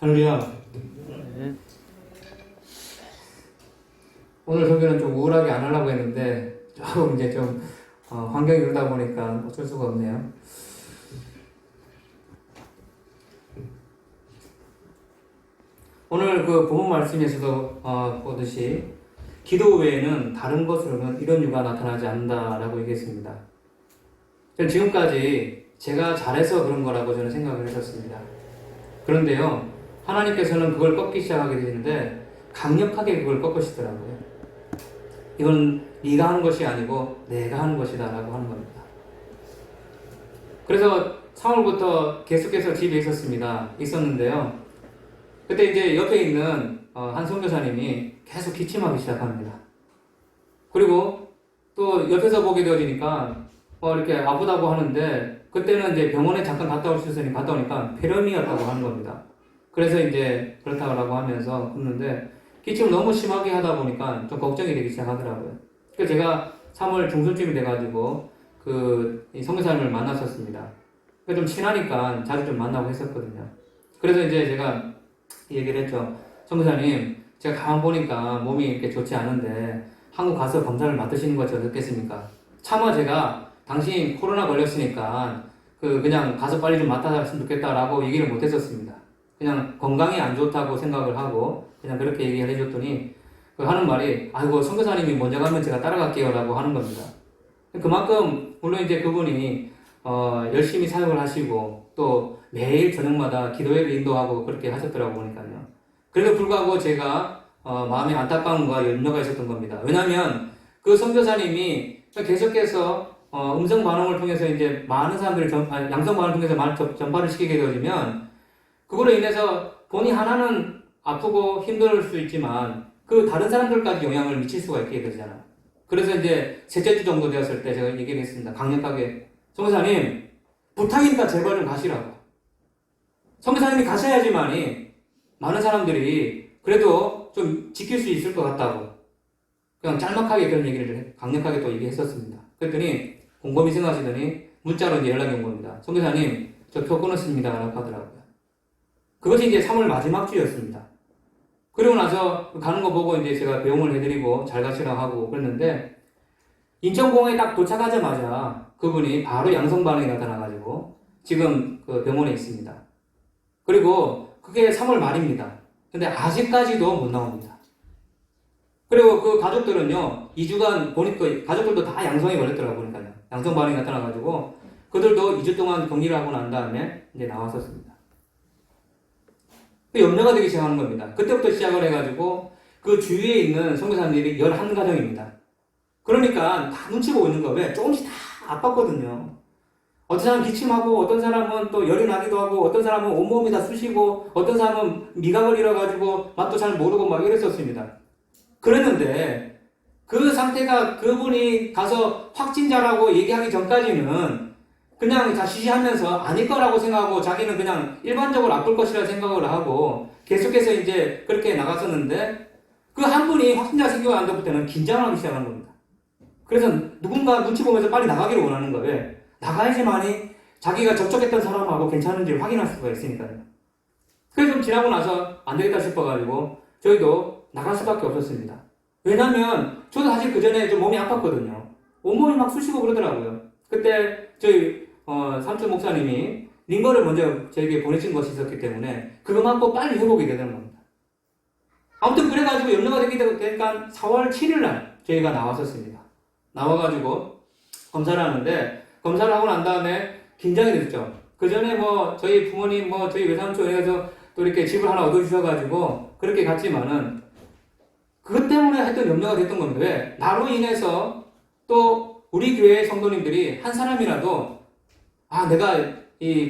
할렐루야. 오늘 설교는 좀 우울하게 안 하려고 했는데 조금 이제 좀 환경이 그러다 보니까 어쩔 수가 없네요. 오늘 그 본문 말씀에서도 보듯이 기도 외에는 다른 것으로는 이런 유가 나타나지 않는다라고 얘기했습니다. 저는 지금까지 제가 잘해서 그런 거라고 저는 생각을 했었습니다. 그런데요, 하나님께서는 그걸 꺾기 시작하게 되는데 강력하게 그걸 꺾으시더라고요. 이건 네가 하는 것이 아니고 내가 하는 것이다라고 하는 겁니다. 그래서 3월부터 계속해서 집에 있었는데요. 그때 이제 옆에 있는 한 선교사님이 계속 기침하기 시작합니다. 그리고 또 옆에서 보게 되어지니까 이렇게 아프다고 하는데 그때는 이제 병원에 잠깐 갔다 올 수 있으니 갔다 오니까 폐렴이었다고 하는 겁니다. 그래서 이제 그렇다고 하면서 굽는데 기침을 너무 심하게 하다 보니까 좀 걱정이 되기 시작하더라고요. 그래서 제가 3월 중순쯤이 돼가지고 이 선교사님을 만났었습니다. 좀 친하니까 자주 좀 만나고 했었거든요. 그래서 이제 제가 얘기를 했죠. 선교사님, 제가 가만 보니까 몸이 이렇게 좋지 않은데 한국 가서 검사를 맡으시는 것이 어떻겠습니까? 차마 제가 당신 코로나 걸렸으니까 그냥 가서 빨리 좀 맡아줬으면 좋겠다라고 얘기를 못 했었습니다. 그냥 건강이 안 좋다고 생각을 하고 그냥 그렇게 얘기를 해줬더니 하는 말이 아이고 선교사님이 먼저 가면 제가 따라갈게요 라고 하는 겁니다. 그만큼 물론 이제 그분이 열심히 사역을 하시고 또 매일 저녁마다 기도회를 인도하고 그렇게 하셨더라고 보니까요. 그래도 불구하고 제가 마음에 안타까움과 염려가 있었던 겁니다. 왜냐하면 그 선교사님이 계속해서 음성 반응을 통해서 이제 많은 사람들을 양성 반응을 통해서 많은 전파를 시키게 되어지면 그거로 인해서 본인 하나는 아프고 힘들 수 있지만 그 다른 사람들까지 영향을 미칠 수가 있게 되잖아요. 그래서 이제 셋째 주 정도 되었을 때 제가 얘기를 했습니다. 강력하게 선교사님 부탁이니까 제발 좀 가시라고. 선교사님이 가셔야지만이 많은 사람들이 그래도 좀 지킬 수 있을 것 같다고 그냥 짤막하게 그런 얘기를 강력하게 또 얘기했었습니다. 그랬더니 곰곰이 생각하시더니 문자로 이제 연락이 온 겁니다. 선교사님 저 표 끊었습니다 라고 하더라고요. 그것이 이제 3월 마지막 주였습니다. 그리고 나서 가는 거 보고 이제 제가 배웅을 해드리고 잘 가시라고 하고 그랬는데 인천공항에 딱 도착하자마자 그분이 바로 양성 반응이 나타나가지고 지금 그 병원에 있습니다. 그리고 그게 3월 말입니다. 근데 아직까지도 못 나옵니다. 그리고 그 가족들은요, 2주간 보니까 가족들도 다 양성이 걸렸더라고요. 보니까요. 양성 반응이 나타나가지고 그들도 2주 동안 격리를 하고 난 다음에 이제 나왔었습니다. 그 염려가 되기 시작하는 겁니다. 그때부터 시작을 해가지고 그 주위에 있는 선교사님들이 11가정입니다. 그러니까 다 눈치 보고 있는 거. 왜? 조금씩 다 아팠거든요. 어떤 사람은 기침하고 어떤 사람은 또 열이 나기도 하고 어떤 사람은 온몸이 다 쑤시고 어떤 사람은 미각을 잃어가지고 맛도 잘 모르고 막 이랬었습니다. 그랬는데 그 상태가 그분이 가서 확진자라고 얘기하기 전까지는 그냥 다 시시하면서 아닐 거라고 생각하고 자기는 그냥 일반적으로 아플 것이라 생각을 하고 계속해서 이제 그렇게 나갔었는데 그 한 분이 확진자 생기고 난 다음부터는 긴장하기 시작한 겁니다. 그래서 누군가 눈치 보면서 빨리 나가기를 원하는 거예요. 나가야지만이 자기가 접촉했던 사람하고 괜찮은지 확인할 수가 있으니까요. 그래서 좀 지나고 나서 안 되겠다 싶어가지고 저희도 나갈 수밖에 없었습니다. 왜냐면 저도 사실 그 전에 좀 몸이 아팠거든요. 온몸이 막 쑤시고 그러더라고요. 그때 저희 삼촌 목사님이 링거를 먼저 저에게 보내신 것이 있었기 때문에 그거 맞고 빨리 회복이 되는 겁니다. 아무튼 그래가지고 염려가 되니까 4월 7일 날 저희가 나왔었습니다. 나와가지고 검사를 하는데 검사를 하고 난 다음에 긴장이 됐죠. 그 전에 저희 부모님 저희 외삼촌에서 또 이렇게 집을 하나 얻어주셔가지고 그렇게 갔지만은 그것 때문에 하여튼 염려가 됐던 겁니다. 왜? 나로 인해서 또 우리 교회 성도님들이 한 사람이라도 내가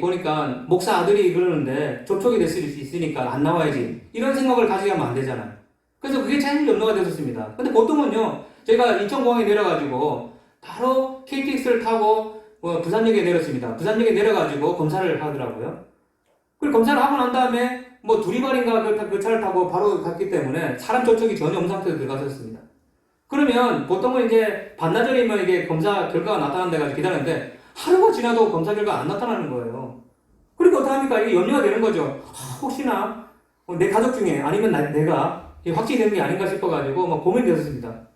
보니까 목사 아들이 그러는데 접촉이 될 수 있으니까 안 나와야지 이런 생각을 가지게 하면 안 되잖아요. 그래서 그게 제일 염려가 됐었습니다. 근데 보통은요 저희가 인천공항에 내려가지고 바로 KTX를 타고 부산역에 내렸습니다. 부산역에 내려가지고 검사를 하더라고요. 그리고 검사를 하고 난 다음에 두리발인가 그 차를 타고 바로 갔기 때문에 사람 접촉이 전혀 없는 상태로 들어갔었습니다. 그러면 보통은 이제 반나절이면 이게 검사 결과가 나타난다 해가지고 기다렸는데 하루가 지나도 검사 결과가 안 나타나는 거예요. 그러니까 어떡합니까? 이게 염려가 되는 거죠. 혹시나 내 가족 중에 아니면 내가 확진이 되는 게 아닌가 싶어가지고 막 고민이 됐습니다.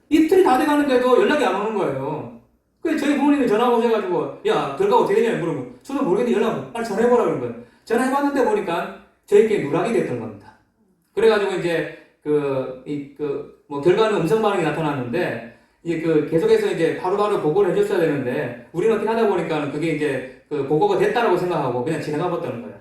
이틀이 다 돼가는데도 연락이 안 오는 거예요. 그래서 저희 부모님이 전화 오셔가지고 야 결과 어떻게 되냐 물어보고 저도 모르겠는데 연락 빨리 전화해보라 그런 거예요. 전화해봤는데 보니까 저희께 누락이 됐던 겁니다. 그래가지고 이제 뭐 결과는 음성 반응이 나타났는데 이제 계속해서 이제 바로바로 보고를 해줬어야 되는데 우리는 어떻게 하다 보니까 그게 이제 보고가 됐다라고 생각하고 그냥 지나가 버렸다는 거예요.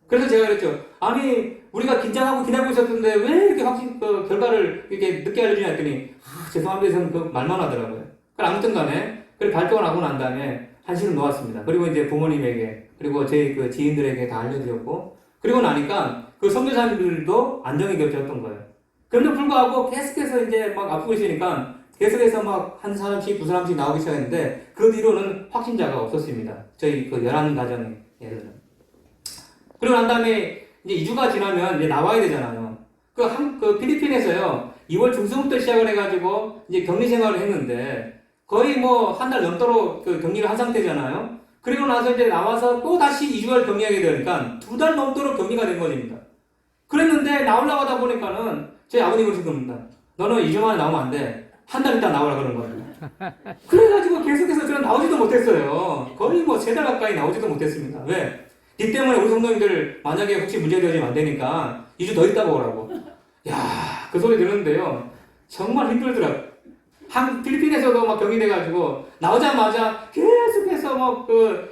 그래서 제가 그랬죠. 아니 우리가 긴장하고 기다리고 있었는데 왜 이렇게 확진 결과를 이렇게 늦게 알려주냐 했더니 죄송합니다. 저는 그 말만 하더라고요. 아무튼 간에 그래 발표가 나고 난 다음에 한시름 놓았습니다. 그리고 이제 부모님에게 그리고 제 지인들에게 다 알려드렸고 그리고 나니까 선교사님들도 안정이 겹쳤던 거예요. 그런데 불구하고 계속해서 이제 막 아프고 있으니까 계속해서 막 한 사람씩 두 사람씩 나오기 시작했는데 그 뒤로는 확진자가 없었습니다. 저희 11가정에서는. 그리고 난 다음에 이제 2주가 지나면 이제 나와야 되잖아요. 필리핀에서요, 2월 중순부터 시작을 해가지고 이제 격리 생활을 했는데 거의 뭐 한 달 넘도록 격리를 한 상태잖아요. 그리고 나서 이제 나와서 또 다시 2주를 격리하게 되니까 2달 넘도록 격리가 된 것입니다. 그랬는데 나오려고 하다 보니까는 저희 아버님이 그러신 겁니다. 너는 2주 만에 나오면 안 돼. 한 달 있다 나오라 그런 거예요. 그래가지고 계속해서 저는 나오지도 못했어요. 거의 뭐 3달 가까이 나오지도 못했습니다. 왜? 니 때문에 우리 성도님들 만약에 혹시 문제되어지면 안 되니까 2주 더 있다 보라고. 야, 그 소리 들었는데요. 정말 힘들더라고요. 필리핀에서도 막 격리돼가지고 나오자마자 계속해서 막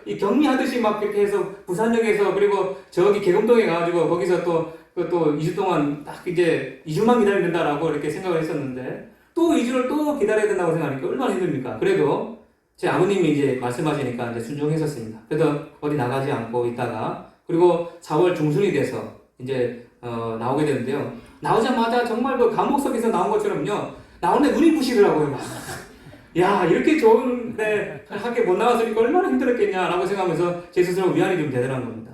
이 격리하듯이 막 그렇게 해서 부산역에서 그리고 저기 계곡동에 가가지고 거기서 또 2주 동안 딱 이제 2주만 기다리면 된다라고 이렇게 생각을 했었는데 또 2주를 또 기다려야 된다고 생각하니까 얼마나 힘듭니까? 그래도 제 아버님이 이제 말씀하시니까 이제 순종했었습니다. 그래서 어디 나가지 않고 있다가 그리고 4월 중순이 돼서 이제 나오게 되는데요. 나오자마자 정말 감옥석에서 나온 것처럼요. 나오는데 눈이 부시더라고요. 막. 야, 이렇게 좋은데 학교 못 나왔으니까 얼마나 힘들었겠냐라고 생각하면서 제 스스로 위안이 좀 되더란 겁니다.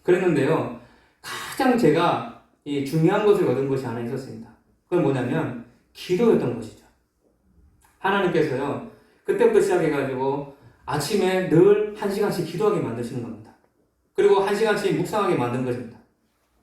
그랬는데요. 가장 제가 중요한 것을 얻은 것이 하나 있었습니다. 그건 뭐냐면 기도였던 것이죠. 하나님께서요. 그때부터 시작해가지고 아침에 늘 1시간씩 기도하게 만드시는 겁니다. 그리고 1시간씩 묵상하게 만든 것입니다.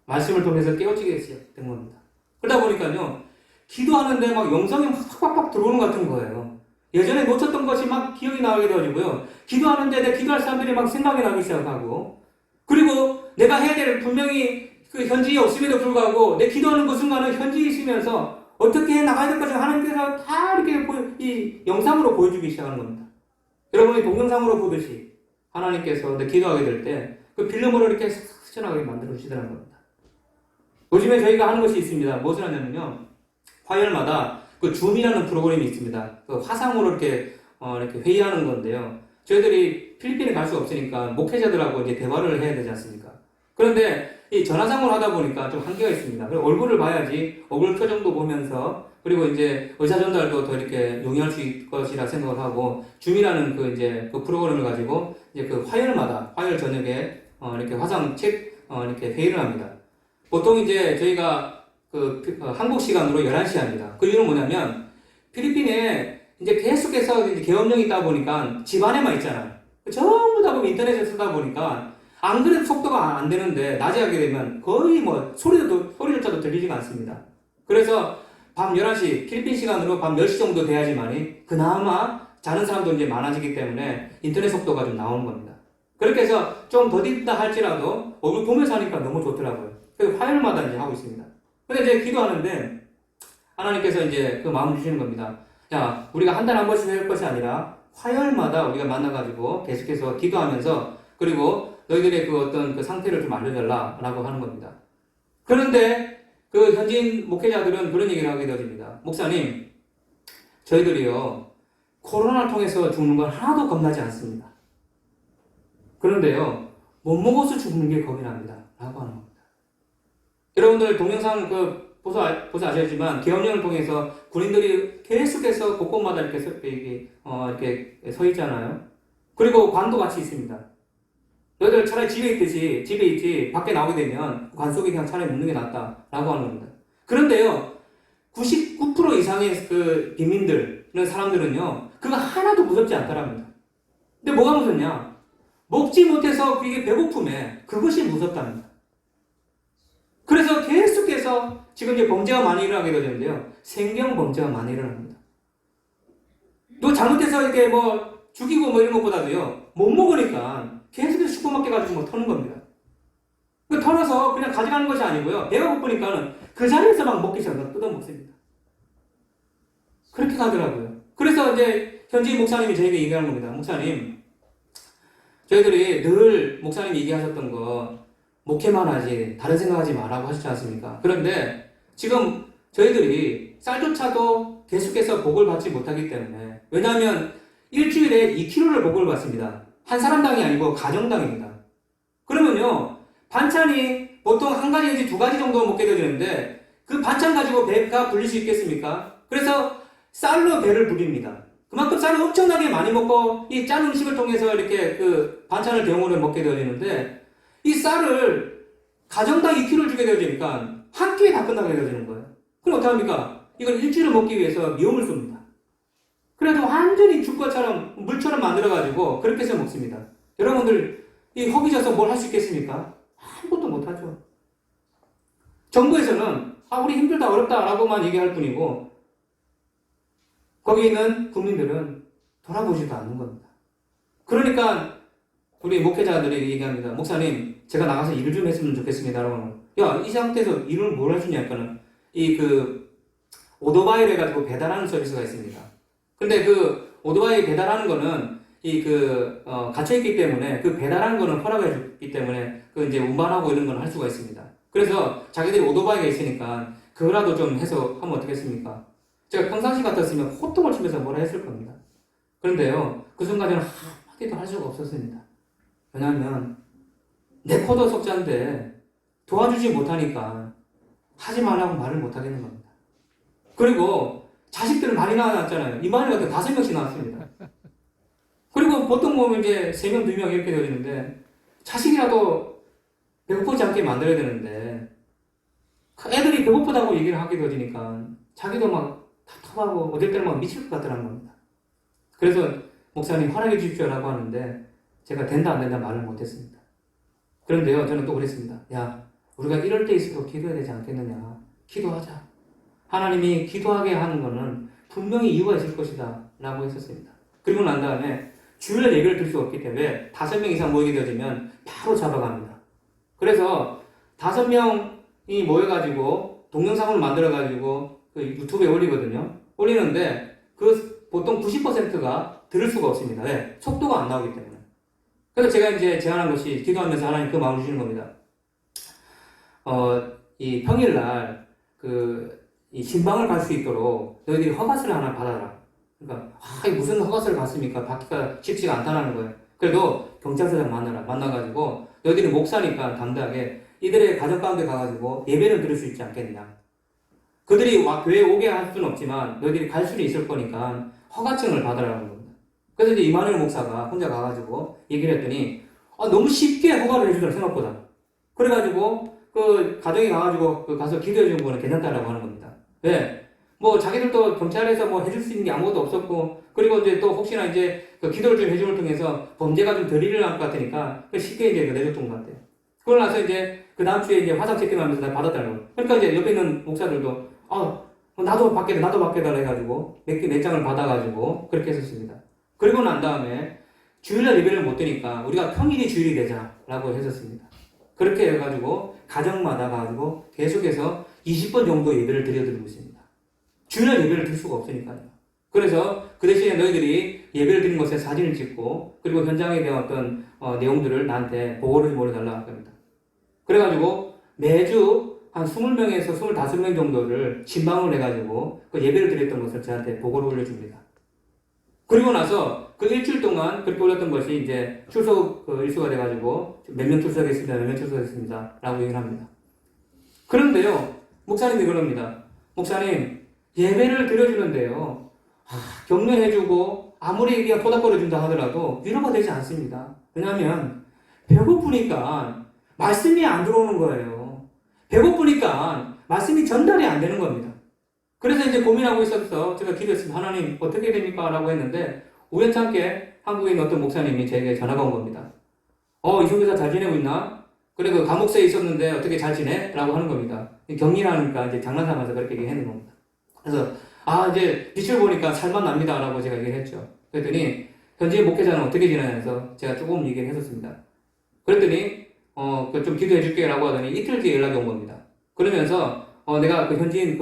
말씀을 통해서 깨우치게 시작된 겁니다. 그러다 보니까요. 기도하는데 막 영성이 막 팍팍팍 들어오는 것 같은 거예요. 예전에 놓쳤던 것이 막 기억이 나게 되어지고요. 기도하는데 내 기도할 사람들이 막 생각이 나기 시작하고 그리고 내가 해야 될 분명히 현지에 없음에도 불구하고 내 기도하는 그 순간은 현지에 있으면서 어떻게 나가야 될 것을 하나님께서 다 이렇게 이 영상으로 보여주기 시작하는 겁니다. 여러분이 동영상으로 보듯이 하나님께서 내 기도하게 될 때 그 필름으로 이렇게 스쳐나가게 만들어 주시더라는 겁니다. 요즘에 저희가 하는 것이 있습니다. 무엇을 하냐면요. 화요일마다 줌이라는 프로그램이 있습니다. 화상으로 이렇게 회의하는 건데요. 저희들이 필리핀에 갈 수 없으니까 목회자들하고 이제 대화를 해야 되지 않습니까? 그런데 이 전화상으로 하다 보니까 좀 한계가 있습니다. 그리고 얼굴을 봐야지 얼굴 표정도 보면서 그리고 이제 의사 전달도 더 이렇게 용이할 수 있을 것이라 생각을 하고 줌이라는 그 프로그램을 가지고 이제 화요일마다 화요일 저녁에 이렇게 화상 이렇게 회의를 합니다. 보통 이제 저희가 한국 시간으로 11시 합니다. 그 이유는 뭐냐면 필리핀에 이제 계속해서 이제 계엄령이 있다 보니까 집 안에만 있잖아요. 전부 다 인터넷을 쓰다 보니까 안 그래도 속도가 안 되는데 낮에 하게 되면 거의 뭐 소리조차도 들리지가 않습니다. 그래서 밤 11시 필리핀 시간으로 밤 10시 정도 돼야지만이 그나마 자는 사람도 이제 많아지기 때문에 인터넷 속도가 좀 나오는 겁니다. 그렇게 해서 좀 더딘다 할지라도 얼굴 보면서 하니까 너무 좋더라고요. 그래서 화요일마다 이제 하고 있습니다. 근데 이제 기도하는데 하나님께서 이제 그 마음을 주시는 겁니다. 자, 우리가 한 달에 한 번씩 할 것이 아니라 화요일마다 우리가 만나가지고 계속해서 기도하면서 그리고 너희들의 어떤 상태를 좀 알려달라라고 하는 겁니다. 그런데 현지인 목회자들은 그런 얘기를 하게 되어집니다. 목사님, 저희들이요 코로나를 통해서 죽는 건 하나도 겁나지 않습니다. 그런데요 못 먹어서 죽는 게 겁이 납니다. 라고 하는 겁니다. 여러분들 동영상 보서 아시겠지만 계엄령을 통해서 군인들이 계속해서 곳곳마다 이렇게 서 있잖아요. 그리고 관도 같이 있습니다. 너희들 차라리 집에 있지 밖에 나오게 되면 관 속에 그냥 차라리 묵는 게 낫다라고 하는 겁니다. 그런데요 99% 이상의 빈민들은 사람들은요 그거 하나도 무섭지 않더랍니다. 근데 뭐가 무섭냐? 먹지 못해서 그게 배고픔에 그것이 무섭답니다. 그래서 잘못해서 지금 이제 범죄가 많이 일어나게 되는데요. 생경 범죄가 많이 일어납니다. 또 잘못해서 이렇게 뭐 죽이고 뭐 이런 것보다도요, 못 먹으니까 계속해서 슈퍼마켓 가지고 뭐 터는 겁니다. 그 털어서 그냥 가져가는 것이 아니고요. 배가 고프니까는 그 자리에서 막 먹기 시작해서 뜯어 먹습니다. 그렇게 가더라고요. 그래서 이제 현지 목사님이 저에게 얘기하는 겁니다. 목사님, 저희들이 늘 목사님이 얘기하셨던 거 목회만 하지 다른 생각하지 말라고 하셨지 않습니까? 그런데 지금 저희들이 쌀조차도 계속해서 복을 받지 못하기 때문에, 왜냐하면 일주일에 2kg를 복을 받습니다. 한 사람당이 아니고 가정당입니다. 그러면요, 반찬이 보통 한 가지 내지 두 가지 정도 먹게 되는데 그 반찬 가지고 배가 불릴 수 있겠습니까? 그래서 쌀로 배를 부립니다. 그만큼 쌀을 엄청나게 많이 먹고 이 짠 음식을 통해서 이렇게 그 반찬을 대용으로 먹게 되어지는데, 이 쌀을 가정당 2kg를 주게 되어지니까 한 끼에 다 끝나게 되어지는 거예요. 그럼 어떡합니까? 이걸 일주일을 먹기 위해서 미움을 쏩니다. 그래도 완전히 죽 것처럼 물처럼 만들어가지고 그렇게 해서 먹습니다. 여러분들 이 허기져서 뭘 할 수 있겠습니까? 아무것도 못하죠. 정부에서는 우리 힘들다 어렵다라고만 얘기할 뿐이고 거기 있는 국민들은 돌아보지도 않는 겁니다. 그러니까 우리 목회자들이 얘기합니다. 목사님, 제가 나가서 일을 좀 했으면 좋겠습니다. 라고. 야, 이 상태에서 일을 뭘 할 수 있냐니까는 이 오토바이를 해가지고 배달하는 서비스가 있습니다. 근데 그 오토바이 배달하는 거는 갇혀있기 때문에 그 배달하는 거는 허락해줬기 때문에 그 이제 운반하고 이런 건 할 수가 있습니다. 그래서 자기들이 오토바이가 있으니까 그거라도 좀 해서 하면 어떻겠습니까? 제가 평상시 같았으면 호통을 치면서 뭐라 했을 겁니다. 그런데요, 그 순간에는 한마디도 할 수가 없었습니다. 왜냐하면 내 코도 석자인데 도와주지 못하니까 하지 말라고 말을 못하겠는 겁니다. 그리고 자식들 많이 낳았잖아요. 이만희 같은 5명씩 낳았습니다. 그리고 보통 보면 이제 3명, 2명 이렇게 되어지는데 자식이라도 배고프지 않게 만들어야 되는데 애들이 배고프다고 얘기를 하게 되어지니까 자기도 막 답답하고 어떨 때는 막 미칠 것 같더란 겁니다. 그래서 목사님 허락해 주십시오라고 하는데 제가 된다 안 된다 말을 못했습니다. 그런데요, 저는 또 그랬습니다. 야, 우리가 이럴 때일수록 기도해야 되지 않겠느냐. 기도하자. 하나님이 기도하게 하는 거는 분명히 이유가 있을 것이다 라고 했었습니다. 그리고 난 다음에 주일날 얘기를 들 수 없기 때문에 5명 이상 모이게 되어지면 바로 잡아갑니다. 그래서 5명이 모여가지고 동영상을 만들어가지고 그 유튜브에 올리거든요. 올리는데 그 보통 90%가 들을 수가 없습니다. 왜? 속도가 안 나오기 때문에. 그래서 제가 이제 제안한 것이 기도하면서 하나님 그 마음을 주시는 겁니다. 이 평일날 이 신방을 갈 수 있도록 너희들이 허가서를 하나 받아라. 그러니까 무슨 허가서를 받습니까? 받기가 쉽지가 않다는 거예요. 그래도 경찰서장 만나가지고 너희들이 목사니까 담대하게 이들의 가정 가운데 가가지고 예배를 드릴 수 있지 않겠느냐. 그들이 교회에 오게 할 수는 없지만 너희들이 갈 수는 있을 거니까 허가증을 받으라는 겁니다. 그래서 이제 이만희 목사가 혼자 가가지고 얘기를 했더니 너무 쉽게 허가를 해주더라 생각보다. 그래가지고 그 가정에 가가지고 가서 기도해 준 거는 괜찮다라고 하는 겁니다. 왜? 뭐 자기들도 경찰에서 뭐 해줄 수 있는 게 아무것도 없었고, 그리고 이제 또 혹시나 이제 그 기도를 좀 해줌을 통해서 범죄가 좀 덜 일어날 것 같으니까 쉽게 이제 내줬던 것 같아요. 그러고 나서 이제 그 다음 주에 이제 화상 체크하면서 다 받았다는 거예요. 그러니까 이제 옆에 있는 목사들도 나도 받게달라 해가지고 몇 장을 받아가지고 그렇게 했었습니다. 그리고 난 다음에 주일날 예배를 못 드니까 우리가 평일이 주일이 되자라고 했었습니다. 그렇게 해가지고 가정마다 가지고 계속해서 20번 정도 예배를 드려드리고 있습니다. 주일날 예배를 드릴 수가 없으니까요. 그래서 그 대신에 너희들이 예배를 드린 것에 사진을 찍고 그리고 현장에 대한 어떤 내용들을 나한테 보고를 좀 보내달라고 합니다. 그래가지고 매주 한 20명에서 25명 정도를 신방을 해가지고 그 예배를 드렸던 것을 저한테 보고를 올려줍니다. 그리고 나서 그 일주일 동안 그렇게 올렸던 것이 이제 출석 일수가 돼가지고 몇 명 출석했습니다, 몇 명 출석했습니다 라고 얘기를 합니다. 그런데요, 목사님이 그럽니다. 목사님, 예배를 드려주는데요, 격려해주고 아무리 그냥 토닥거려준다 하더라도 위로가 되지 않습니다. 왜냐하면 배고프니까 말씀이 안 들어오는 거예요. 배고프니까 말씀이 전달이 안 되는 겁니다. 그래서 이제 고민하고 있어서 제가 기도했습니다. 하나님 어떻게 됩니까? 라고 했는데 우연찮게 한국에 있는 어떤 목사님이 제게 전화가 온 겁니다. 이성교사 잘 지내고 있나? 그리고 감옥서에 있었는데 어떻게 잘 지내? 라고 하는 겁니다. 격리하니까 이제 장난삼아서 그렇게 얘기하는 겁니다. 그래서 이제 빛을 보니까 살만 납니다 라고 제가 얘기를 했죠. 그랬더니 현지 목회자는 어떻게 지내냐면서 제가 조금 얘기를 했었습니다. 그랬더니 좀 기도해 줄게 라고 하더니 이틀 뒤에 연락이 온 겁니다. 그러면서 내가 그 현지인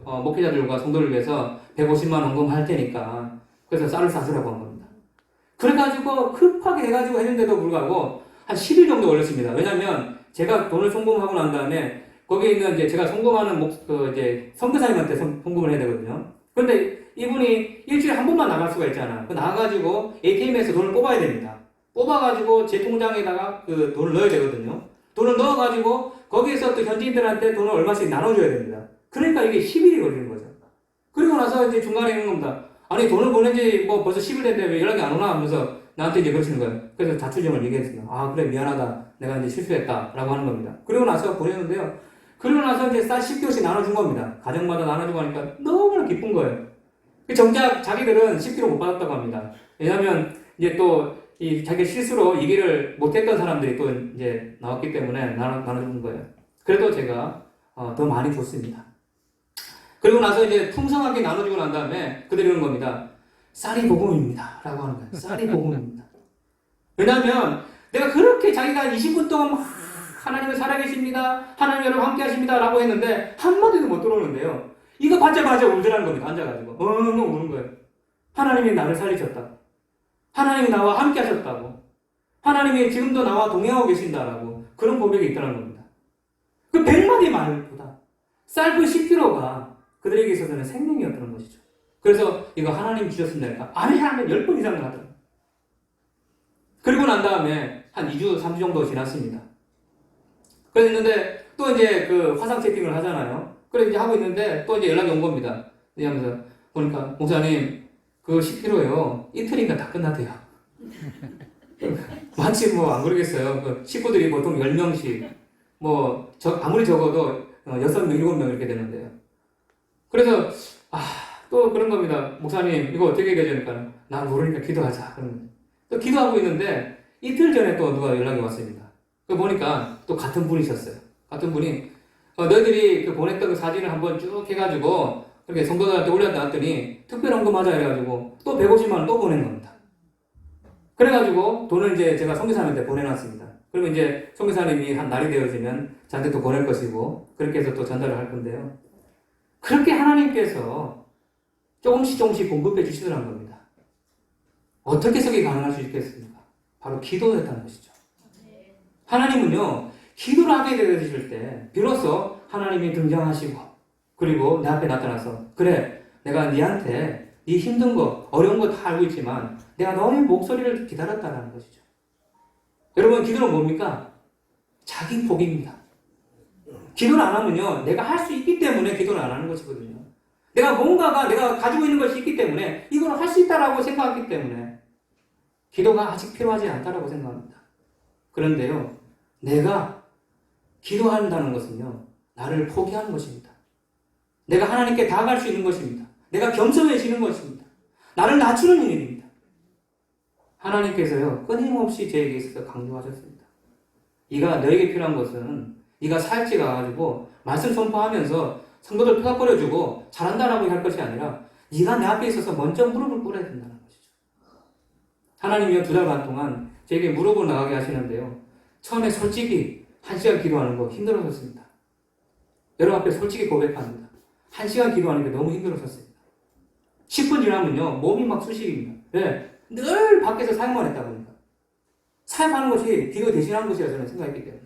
목회자들과 성도를 위해서 150만 원 헌금할 테니까 그래서 쌀을 사주라고 한 겁니다. 그래가지고 급하게 해가지고 했는데도 불구하고 한 10일 정도 걸렸습니다. 왜냐면 제가 돈을 송금하고 난 다음에 거기에 있는 이제 제가 송금하는 이제 선교사님한테 송금을 해야 되거든요. 그런데 이분이 일주일에 한 번만 나갈 수가 있잖아. 나가가지고 ATM에서 돈을 뽑아야 됩니다. 뽑아가지고 제 통장에다가 그 돈을 넣어야 되거든요. 돈을 넣어가지고 거기에서 또 현지인들한테 돈을 얼마씩 나눠줘야 됩니다. 그러니까 이게 10일이 걸리는 거죠. 그리고 나서 이제 중간에 있는 겁니다. 아니 돈을 보낸 지 뭐 벌써 10일 됐는데 왜 연락이 안 오나 하면서 나한테 이제 그러시는 거예요. 그래서 자초지종을 얘기했습니다. 그래 미안하다. 내가 이제 실수했다. 라고 하는 겁니다. 그리고 나서 보냈는데요. 그리고 나서 이제 쌀 10kg씩 나눠준 겁니다. 가정마다 나눠주고 하니까 너무나 기쁜 거예요. 정작 자기들은 10kg 못 받았다고 합니다. 왜냐면 이제 또 자기 실수로 얘기를 못했던 사람들이 또 이제 나왔기 때문에 나눠주는 거예요. 그래도 제가 더 많이 줬습니다. 그리고 나서 이제 풍성하게 나눠주고 난 다음에 그들이 이러는 겁니다. 쌀이 복음입니다. 라고 하는 거예요. 쌀이 복음입니다. 왜냐하면 내가 그렇게 자기가 20분 동안 막 하나님은 살아계십니다. 하나님 여러분 함께 하십니다. 라고 했는데 한마디도 못 들어오는데요. 이거 받자마자 울더라는 겁니다. 앉아가지고. 우는 거예요. 하나님이 나를 살리셨다. 하나님이 나와 함께 하셨다고. 하나님이 지금도 나와 동행하고 계신다라고. 그런 고백이 있다는 겁니다. 그 100마디 말보다 쌀 10kg가 그들에게 있어서는 생명이었다는 것이죠. 그래서 이거 하나님 주셨습니까? 아니 하면 10번 이상 나더라고요. 그리고 난 다음에 한 2주, 3주 정도 지났습니다. 그랬는데 또 이제 그 화상 채팅을 하잖아요. 그래 이제 하고 있는데 또 이제 연락이 온 겁니다. 하면서 보니까 목사님 그 10kg요 이틀인가 다 끝나대요. 마치 뭐 안 그러겠어요. 그 식구들이 보통 10명씩 아무리 적어도 6명, 7명 이렇게 되는데요. 그래서 또 그런 겁니다. 목사님 이거 어떻게 해야 되니까 나 모르니까 기도하자. 또 기도하고 있는데 이틀 전에 또 누가 연락이 왔습니다. 그 보니까 또 같은 분이셨어요. 같은 분이 너희들이 그 보냈던 그 사진을 한번 쭉 해가지고 그렇게 성도들한테 올려놨더니 특별 헌금하자 해가지고 또 150만 원 또 보낸 겁니다. 그래가지고 돈을 이제 제가 선교사님한테 보내놨습니다. 그러면 이제 선교사님이 한 날이 되어지면 저한테 또 보낼 것이고 그렇게 해서 또 전달을 할 건데요. 그렇게 하나님께서 조금씩 공급해 주시더라는 겁니다. 어떻게 그게 가능할 수 있겠습니까? 바로 기도였다는 것이죠. 하나님은요, 기도를 하게 되실 때, 비로소 하나님이 등장하시고, 그리고 내 앞에 나타나서, 그래, 내가 네한테 네 힘든 거, 어려운 거 다 알고 있지만, 내가 너의 목소리를 기다렸다는 것이죠. 여러분, 기도는 뭡니까? 자기 포기입니다. 기도를 안 하면요, 내가 할 수 있기 때문에 기도를 안 하는 것이거든요. 내가 가지고 있는 것이 있기 때문에, 이걸 할 수 있다라고 생각했기 때문에, 기도가 아직 필요하지 않다라고 생각합니다. 그런데요, 내가 기도한다는 것은요, 나를 포기하는 것입니다. 내가 하나님께 다가갈 수 있는 것입니다. 내가 겸손해지는 것입니다. 나를 낮추는 일입니다. 하나님께서요, 끊임없이 저에게 있어서 강조하셨습니다. 네가 너에게 필요한 것은 네가 사역지 가가지고 말씀 선포하면서 성도들 토닥거려주고 잘한다라고 할 것이 아니라 네가 내 앞에 있어서 먼저 무릎을 꿇어야 된다는 것이죠. 하나님이요 2달 반 동안 저에게 무릎을 나가게 하시는데요. 처음에 솔직히 1시간 기도하는 거 힘들었었습니다. 여러분 앞에 솔직히 고백합니다. 1시간 기도하는 게 너무 힘들었었습니다. 10분 지나면요 몸이 막 쑤시립니다. 왜? 늘 밖에서 사역만 했다 보니까 사역하는 것이 기도 대신하는 것이라 저는 생각했기 때문에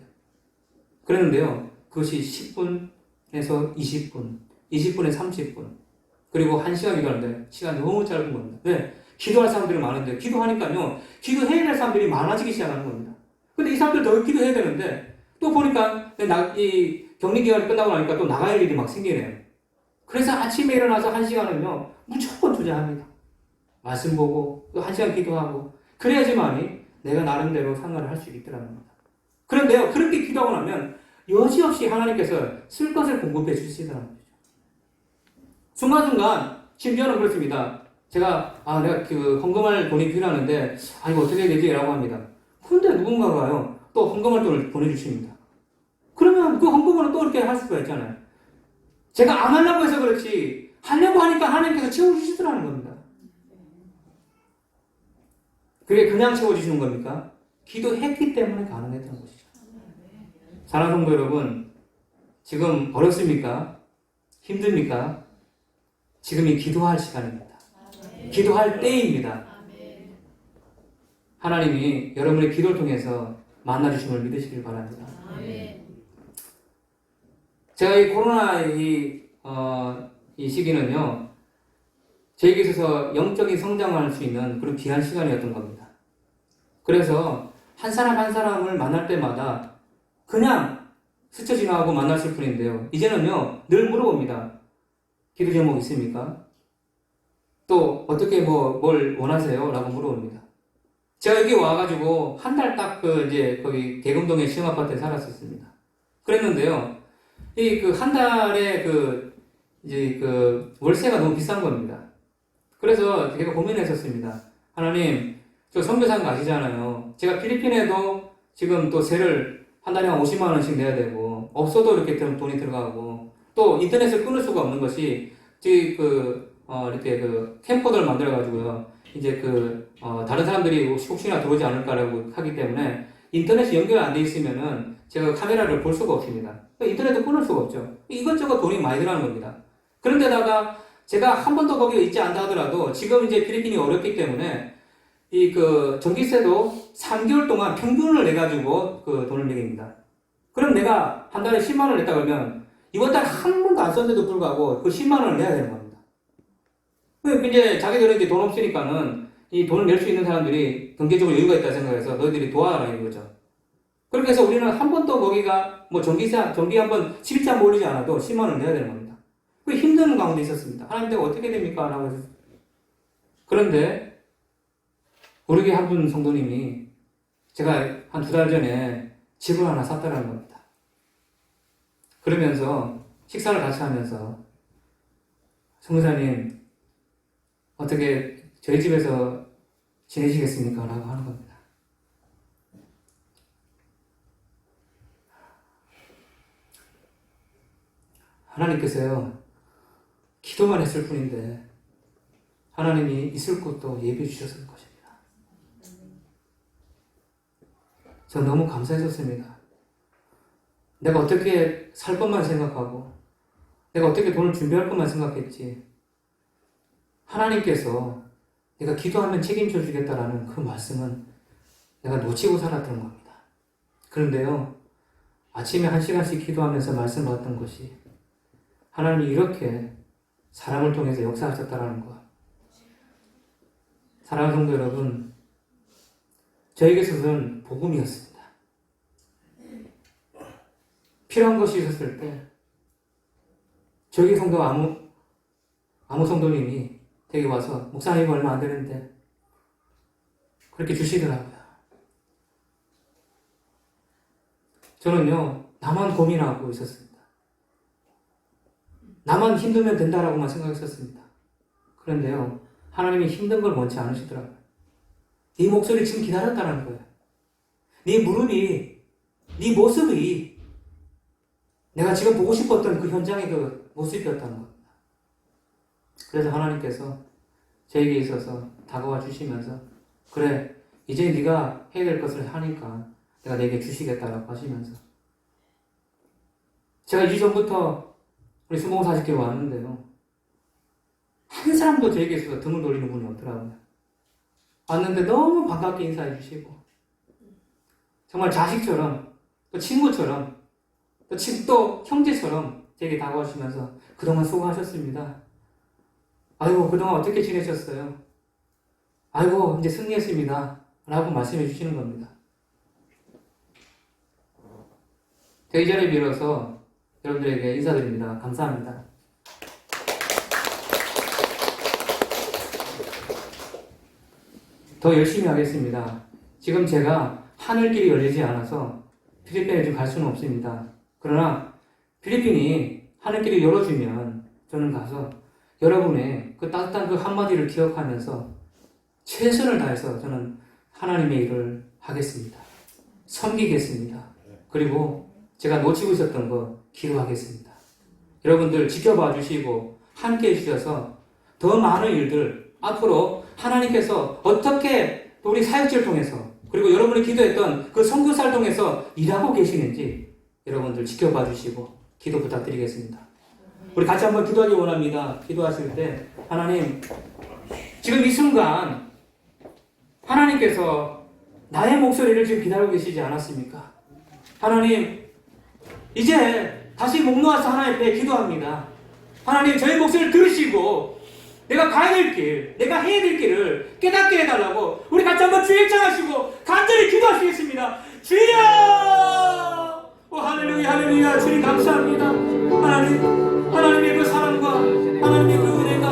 그랬는데요. 그것이 10분에서 20분, 20분에 30분 그리고 1시간 기도하는데 시간이 너무 짧은 겁니다. 왜? 기도할 사람들이 많은데 기도하니까요 기도해야 될 사람들이 많아지기 시작하는 겁니다. 근데 이 사람들 더 기도해야 되는데 또 보니까 이 격리 기간이 끝나고 나니까 또 나갈 일이 막 생기네요. 그래서 아침에 일어나서 1시간은요 무조건 투자합니다. 말씀 보고 또 1시간 기도하고 그래야지만이 내가 나름대로 생활을 할 수 있더라는 겁니다. 그런데요 그렇게 기도하고 나면 여지없이 하나님께서 쓸 것을 공급해 주시더라는 거죠. 순간순간 심지어는 그렇습니다. 내가 그 헌금할 돈이 필요하는데 이거 어떻게 해야 되지? 라고 합니다. 근데 누군가가요 또 헌금할 돈을 보내주십니다. 그러면 그 헌금으로 또 이렇게 할 수가 있잖아요. 제가 안 하려고 해서 그렇지 하려고 하니까 하나님께서 채워주시더라는 겁니다. 그게 그냥 채워주시는 겁니까? 기도했기 때문에 가능했던 것이죠. 사랑하는 성도 여러분, 지금 어렵습니까? 힘듭니까? 지금이 기도할 시간입니다. 기도할 때입니다. 하나님이 여러분의 기도를 통해서 만나주심을 믿으시길 바랍니다. 제가 이 코로나 이 시기는요, 저에게 있어서 영적인 성장할 수 있는 그런 귀한 시간이었던 겁니다. 그래서 한 사람 한 사람을 만날 때마다 그냥 스쳐 지나가고 만났을 뿐인데요. 이제는요, 늘 물어봅니다. 기도 제목 있습니까? 또 어떻게 뭘 원하세요? 라고 물어봅니다. 제가 여기 와가지고 한 달 딱 이제 거기 대금동의 시흥아파트에 살았었습니다. 그랬는데요, 이 한 달에 이제 월세가 너무 비싼 겁니다. 그래서 제가 고민했었습니다. 하나님, 저 선교사인 거 아시잖아요. 제가 필리핀에도 지금 또 세를 한 달에 한 50만 원씩 내야 되고, 없어도 이렇게 돈이 들어가고, 또 인터넷을 끊을 수가 없는 것이, 이렇게 캠코더를 만들어가지고요. 이제 다른 사람들이 혹시나 들어오지 않을까라고 하기 때문에 인터넷이 연결 안 돼 있으면은 제가 카메라를 볼 수가 없습니다. 인터넷도 끊을 수가 없죠. 이것저것 돈이 많이 들어가는 겁니다. 그런데다가 제가 한 번도 거기에 있지 않다 하더라도 지금 이제 필리핀이 어렵기 때문에 전기세도 3개월 동안 평균을 내가지고 돈을 내립니다. 그럼 내가 한 달에 10만 원을 냈다 그러면 이번 달 한 번도 안 썼는데도 불구하고 그 10만 원을 내야 되는 겁니다. 이제 자기들은 이제 돈 없으니까는 이 돈을 낼 수 있는 사람들이 경제적으로 여유가 있다 생각해서 너희들이 도와라는 거죠. 그렇게 해서 우리는 한 번도 거기가 전기 한 번 11자 몰리지 않아도 10만 원을 내야 되는 겁니다. 그 힘든 가운데 있었습니다. 하나님 내가 어떻게 됩니까? 라고 해서. 그런데 우리 교회 한 분 성도님이 제가 한 2달 전에 집을 하나 샀다라는 겁니다. 그러면서 식사를 같이 하면서 성도사님 어떻게 저희 집에서 지내시겠습니까? 라고 하는 겁니다. 하나님께서요, 기도만 했을 뿐인데 하나님이 있을 곳도 예비해 주셨을 것입니다. 저 너무 감사했었습니다. 내가 어떻게 살 것만 생각하고 내가 어떻게 돈을 준비할 것만 생각했지, 하나님께서 내가 기도하면 책임져 주겠다라는 그 말씀은 내가 놓치고 살았던 겁니다. 그런데요, 아침에 1시간씩 기도하면서 말씀 받았던 것이 하나님이 이렇게 사람을 통해서 역사하셨다라는 것. 사랑하는 성도 여러분, 저에게 있어서는 복음이었습니다. 필요한 것이 있었을 때 저희 성도 아무 성도님이 되게 와서 목사님 얼마 안 되는데 그렇게 주시더라고요. 저는요, 나만 고민하고 있었습니다. 나만 힘들면 된다라고만 생각했었습니다. 그런데요, 하나님이 힘든 걸 원치 않으시더라고요. 네 목소리 지금 기다렸다는 거예요. 네 무릎이, 네 모습이 내가 지금 보고 싶었던 그 현장의 그 모습이었다는 겁니다. 그래서 하나님께서 저에게 있어서 다가와 주시면서 그래, 이제 네가 해야 될 것을 하니까 내가 내게 주시겠다라고 하시면서 제가 이전부터 우리 수봉 40개로 왔는데요, 한 사람도 저에게 있어서 등을 돌리는 분이 없더라고요. 왔는데 너무 반갑게 인사해 주시고 정말 자식처럼 또 친구처럼 또 형제처럼 제게 다가오시면서 그동안 수고하셨습니다. 아이고 그동안 어떻게 지내셨어요? 아이고 이제 승리했습니다 라고 말씀해 주시는 겁니다. 제가 이 자리에 빌어서 여러분들에게 인사드립니다. 감사합니다. 더 열심히 하겠습니다. 지금 제가 하늘길이 열리지 않아서 필리핀에 좀 갈 수는 없습니다. 그러나 필리핀이 하늘길을 열어주면 저는 가서 여러분의 그 따뜻한 그 한마디를 기억하면서 최선을 다해서 저는 하나님의 일을 하겠습니다. 섬기겠습니다. 그리고 제가 놓치고 있었던 거 기도하겠습니다. 여러분들 지켜봐 주시고 함께 해주셔서 더 많은 일들 앞으로 하나님께서 어떻게 우리 사역지를 통해서 그리고 여러분이 기도했던 그 선교사를 통해서 일하고 계시는지 여러분들 지켜봐 주시고 기도 부탁드리겠습니다. 우리 같이 한번 기도하기 원합니다. 기도하실 때 하나님, 지금 이 순간 하나님께서 나의 목소리를 지금 기다리고 계시지 않았습니까? 하나님, 이제 다시 목 놓아서 하나님 앞에 기도합니다. 하나님, 저의 목소리를 들으시고 내가 가야 될 길, 내가 해야 될 길을 깨닫게 해달라고 우리 같이 한번 주의 청하시고 간절히 기도하시겠습니다. 주여! 할렐루야, 할렐루야. 주님 감사합니다. 하나님의 그 사랑과 하나님의 그 은혜가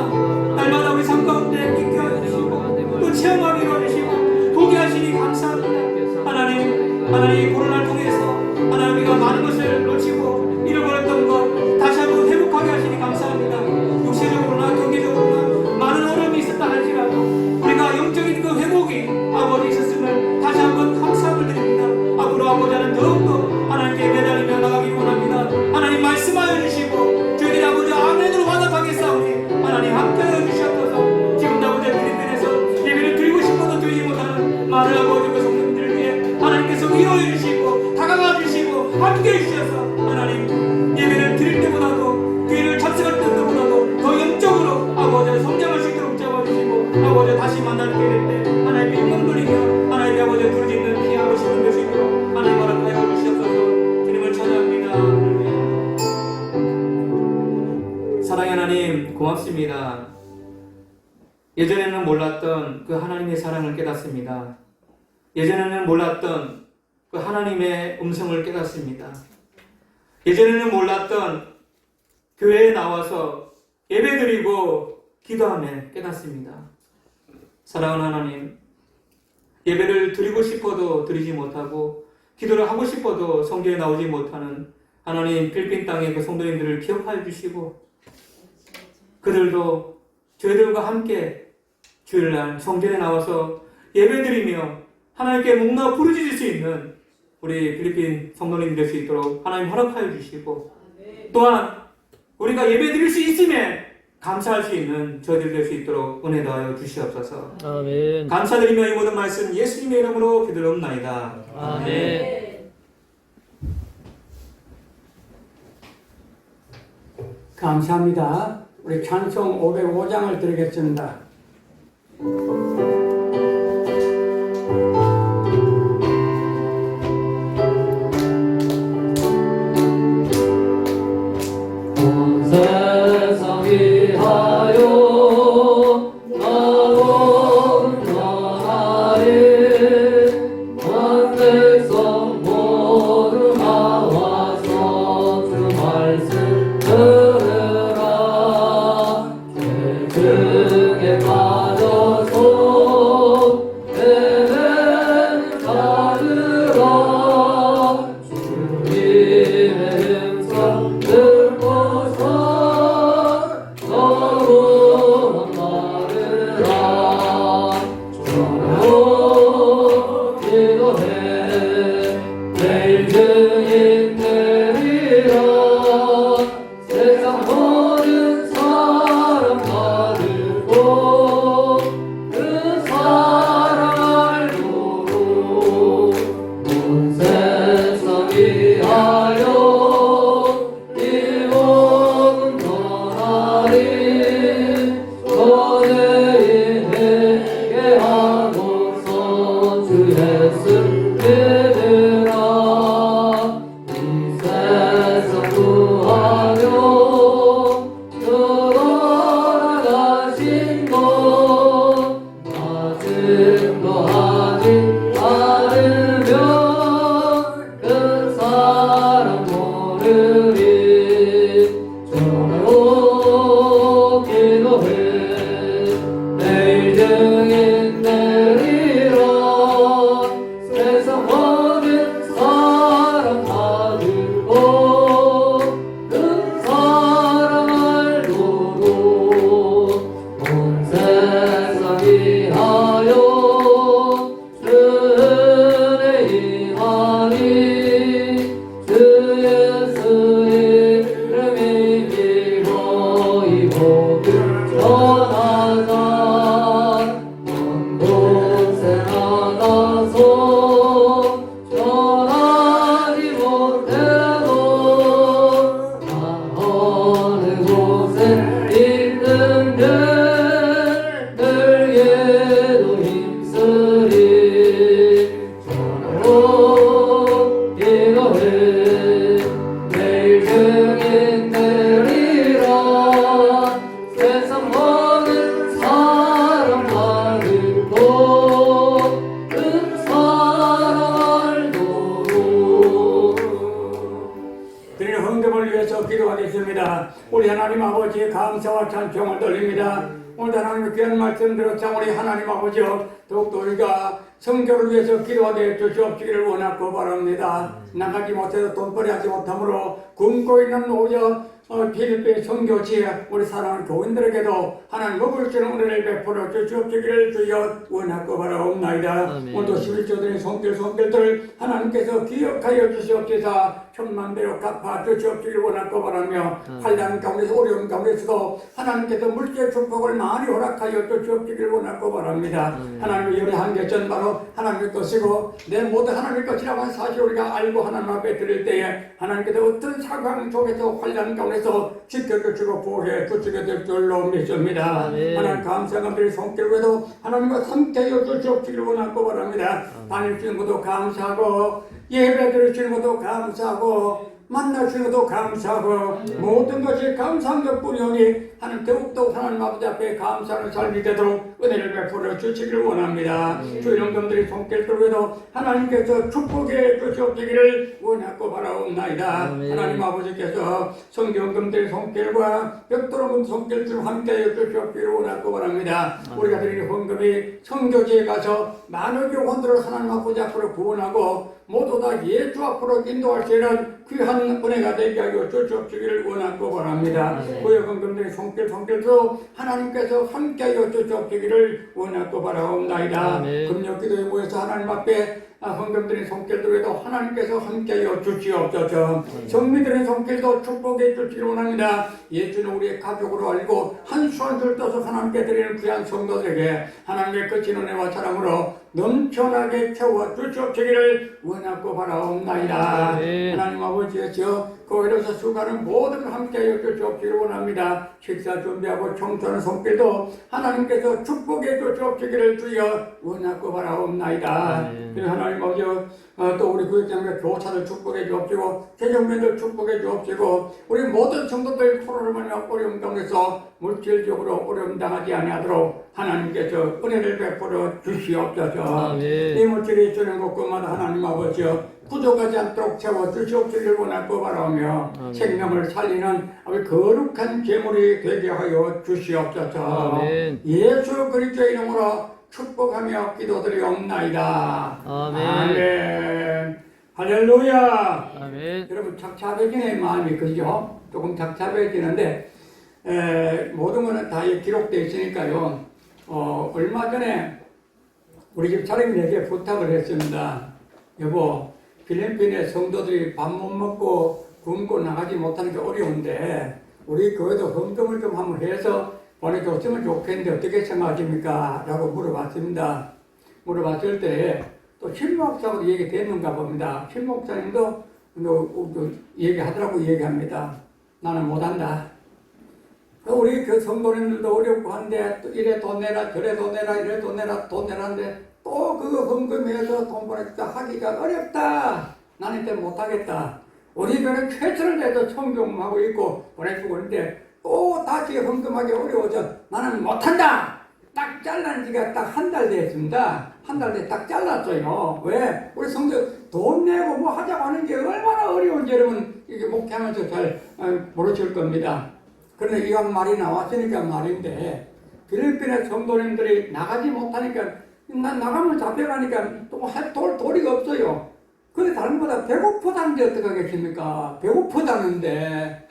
날마다 우리 삶 가운데 있게 해주시고 또 체험하게 해주시고 보게 하시니 감사합니다. 하나님 코로나를 통해서 하나님 우리가 많은 것을 놓치고 잃어버렸던 것 다시 한번 회복하게 하시니 감사합니다. 육체적으로나 경제적으로나 많은 어려움이 있었다 할지라도 우리가 영적인 그 회복이 아버지 있었음을 다시 한번 감사함을 드립니다. 앞으로 아버지는 더욱더 하나님께 매달리며 나가기 원합니다. 하나님 말씀하여 주시고 저희들이 아버지 아멘으로 화답하게 싸우니 하나님 함께하여 주시옵소서. 지금도 아버지 필리핀에서 예배를 드리고 싶어도 드리지 못하는 많은 아버지 그 성도님들을 위해 하나님께서 위로해 주시고 다가가 주시고 함께해 주셔서 하나님 예배를 드릴 때보다도 교회를 참석할 때보다도 더 영적으로 아버지 성장할 수 있도록 잡아주시고 아버지 다시 만날 때 하나님의 영광 돌리며 하나님의 아버지 부르짖는 피하고 싶은 될 수 있도록 하나님 허락하여 주시옵소서. 주님을 찬양합니다. 사랑의 하나님 고맙습니다. 예전에는 몰랐던 그 하나님의 사랑을 깨닫습니다. 예전에는 몰랐던 그 하나님의 음성을 깨닫습니다. 예전에는 몰랐던 교회에 나와서 예배드리고 기도하며 깨닫습니다. 사랑하는 하나님, 예배를 드리고 싶어도 드리지 못하고 기도를 하고 싶어도 성교에 나오지 못하는 하나님 필리핀 땅의 그 성도님들을 기억하여 주시고 그들도 저희들과 함께 주일날 성전에 나와서 예배드리며 하나님께 목 놓아 부르짖을 수 있는 우리 필리핀 성도님들 될 수 있도록 하나님 허락하여 주시고 또한 우리가 예배드릴 수 있음에 감사할 수 있는 저희들 될 수 있도록 은혜 더하여 주시옵소서. 아멘. 감사드리며 이 모든 말씀 예수님의 이름으로 기도드립니다. 아멘. 감사합니다. 우리 찬송 505장을 드리겠습니다. 온 세상 위하여 나온 나라에 온 백성 모두 나와서 주 말씀 들으라. 죄중에 빠져서 헤매는 자들아 주님의 음성 듣고서 너로 말으라. 주로 기도해 내일 증인 되리라. 세상 모든 사람 다 들고 그 사랑을 보고 온 세상 위하여 이 복음 전하리. 전해인에게 하고서 주 예수 믿으라. 기도하겠습니다. 우리 하나님 아버지의 감사와 찬송을 드립니다. 오늘 하나님의 귀한 말씀 들었자 우리 하나님 아버지여 더욱더 우리가 성교를 위해서 기도하게 주시옵시기를 원하고 바랍니다. 나가지 못해서 돈벌이 하지 못함으로 굶고 있는 오저 필리핀 선교지에 우리 사랑하는 교인들에게도 하나님 먹을 수 있는 은혜를 베풀어 주시옵시기를 주여 원하고 바라옵나이다. 오늘도 11조들의 손길들을 하나님께서 기억하여 주시옵소서. 천만배로 갚아 주시옵시기를 원하고 바라며 환난 가운데서 어려운 가운데서도 하나님께서 물질의 축복을 많이 허락하여 주시옵시기를 원하고 바랍니다. 하나님의 열의 한계전 바로 하나님의 것이고 내 모든 하나님의 것이라고 하는 사실 우리가 알고 하나님 앞에 드릴 때에 하나님께서 어떤 상황 속에서 환난 가운데서 지켜주시고 보호해 주시게 될 줄로 믿습니다. 하나님 감사감들의 손길에도 하나님과 함께하여 주시옵시기를 원하고 바랍니다. 다닐 수 있는 것도 감사하고 예배 드리시는 것도 감사하고 만나시는 것도 감사하고 모든 것이 감사한 것뿐이오니 하나님 더욱더 하나님 아버지 앞에 감사하는 삶이 되도록 은혜를 베풀어 주시기를 원합니다. 주 영감들의 손길 속에도 하나님께서 축복해 주시옵시기를 원하고 바라옵나이다. 하나님 아버지께서 성경금들의 손길과 벽돌없는 손길들 함께해 주시옵기를 원하고 바랍니다. 우리가 드리는 헌금이 성교지에 가서 많은 교원들을 하나님 아버지 앞으로 구원하고 모두 다 예수 앞으로 인도할 수 있는 귀한 은혜가 되게 하여 주시옵시기를 원하고 바랍니다. 구역헌금들의 손길도 하나님께서 함께하여 주시옵시기를 원하고 바라옵나이다. 금요기도에 모여서 하나님 앞에 헌금들의 손길들에도 하나님께서 함께하여 주시옵소서. 성미들의 손길도 축복해 주시기를 원합니다. 예수는 우리의 가족으로 알고 한 수 한 수를 떠서 하나님께 드리는 귀한 성도들에게 하나님의 거친 은혜와 사랑으로 넘쳐나게 채워 주시옵시기를 원하고 바라옵나이다. 하나님 아버지여 교회로서 수고하는 모든 함께하여 주시옵시기를 원합니다. 식사 준비하고 청소하는 손길도 하나님께서 축복해 주시옵시기를 주여 원하고 바라옵나이다. 하나님 아버지여 또 우리 교육장과 교사들 축복해 주옵시고 재정면들 축복해 주옵시고 우리 모든 성도들 코로나로 말미암아 어려움 가운데서 물질적으로 어려움 당하지 아니하도록 하나님께서 은혜를 베풀어 주시옵소서. 이 물질이 주는 곳마다 하나님 아버지여 부족하지 않도록 채워 주시옵시기를 원하고 바라오며 생명을 살리는 아주 거룩한 제물이 되게 하여 주시옵소서. 예수 그리스도의 이름으로 축복하며 기도드리옵나이다. 아멘. 할렐루야. 아멘. 여러분 착잡해지는 마음이 그죠? 조금 착잡해지는데 모든 것은 다 기록되어 있으니까요. 얼마 전에 우리 집 사람에게 부탁을 했습니다. 여보, 필리핀의 성도들이 밥 못 먹고 굶고 나가지 못하는 게 어려운데 우리 교회도 헌금을 좀 한번 해서 보내줬으면 좋겠는데 어떻게 생각하십니까? 라고 물어봤습니다. 물어봤을 때 또 신목사하고 얘기됐는가 봅니다. 신목사님도 얘기하더라고 얘기합니다. 나는 못한다. 우리 그 성도님들도 어렵고 한데 또 이래 돈 내라 저래 돈 내라 이래 돈 내라 돈 내라는데 또 그거 헌금해서 돈 보내주자 하기가 어렵다. 나는 이제 못하겠다. 우리 교회는 최선을 다해서 청종하고 있고 보내주고 있는데 또 다시 헌금하기 어려워져. 나는 못한다. 딱 잘란 지가 딱 한 달 됐습니다. 한 달 돼 딱 잘랐어요. 왜? 우리 성도 돈 내고 뭐 하자고 하는 게 얼마나 어려운지 여러분 이게 목회하면서 잘 모르실 겁니다. 그런데 이왕 말이 나왔으니까 말인데 필리핀의 성도님들이 나가지 못하니까 난 나가면 잡혀가니까 또 할 도리가 없어요. 근데 다른 보다 배고프다는데 어떡하겠습니까? 배고프다는데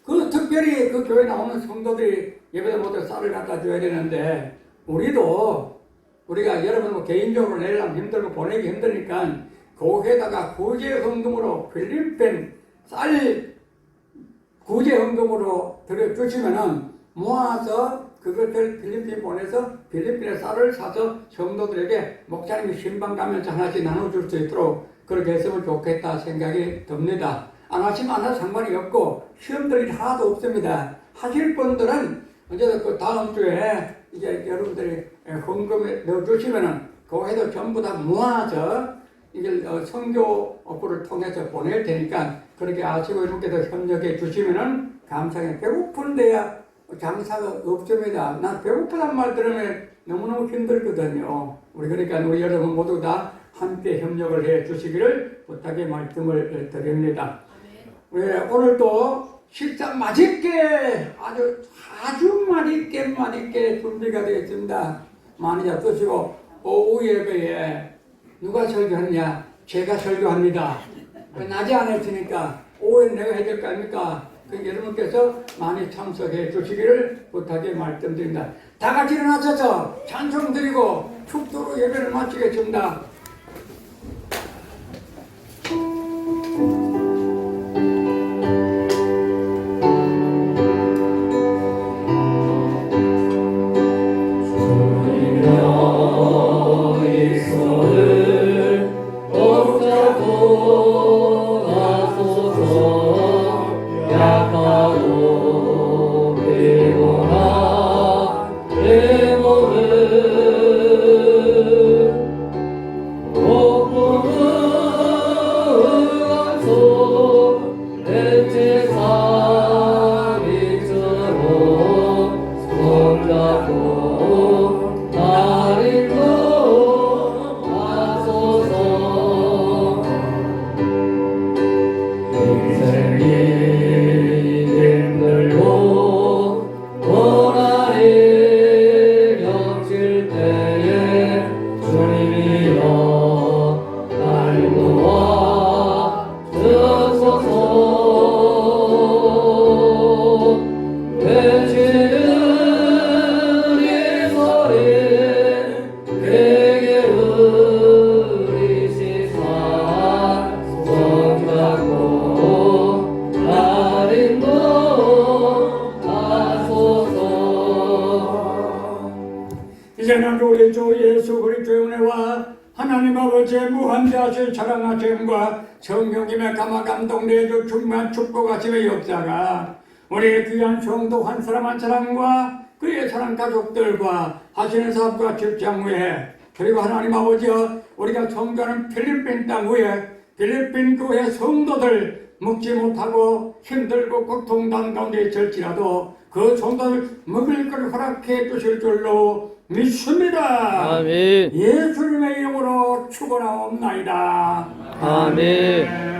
그 특별히 그 교회 나오는 성도들이 예배도 못해 쌀을 갖다 줘야 되는데 우리가 여러분 뭐 개인적으로 내려면 힘들고 보내기 힘드니까 거기에다가 구제헌금으로 필리핀 쌀 구제헌금으로 드려주시면은 모아서 그것을 필리핀 보내서 필리핀에 쌀을 사서 성도들에게 목사님이 신방 가면서 하나씩 나눠줄 수 있도록 그렇게 했으면 좋겠다 생각이 듭니다. 안 하시면 안 해도 상관이 없고 시험들이 하나도 없습니다. 하실 분들은 이제 그 다음 주에 이제 여러분들이 헌금에 넣어주시면은 거기도 전부 다 모아서 이제 선교 어플을 통해서 보낼 테니까 그렇게 아시고 이렇게도 협력해 주시면은 감사해. 배고픈 데야 장사가 없습니다. 난 배고프단 말 들으면 너무너무 힘들거든요. 그러니까 우리 여러분 모두 다 함께 협력을 해 주시기를 부탁의 말씀을 드립니다. 오늘도 식사 맛있게 아주 맛있게 준비가 되었습니다. 많이 잡수시고 오후 예배에 누가 설교하느냐? 제가 설교합니다. 낮에 안 했으니까 오후에 내가 해야 될 거 아닙니까? 여러분께서 많이 참석해 주시기를 부탁해 말씀드립니다. 다 같이 일어나셔서 찬송 드리고 축도로 예배를 마치겠습니다. 이제는 우리 주 예수 그리스도의 은혜와 하나님 아버지의 무한대하신 사랑하심과 성령님의 감화 감동 내주 충만한 축복하심의 역사가 우리 귀한 성도 한 사람 한 사람과 그의 사랑 가족들과 하시는 사업과 직장 후에 그리고 하나님 아버지여 우리가 섬기는 필리핀 땅 후에 필리핀 교회 성도들 먹지 못하고 힘들고 고통당 가운데 있을지라도 그 성도들 먹을 것을 허락해 주실 줄로 믿습니다. 아멘. 예수님의 이름으로 축원하옵나이다. 아멘.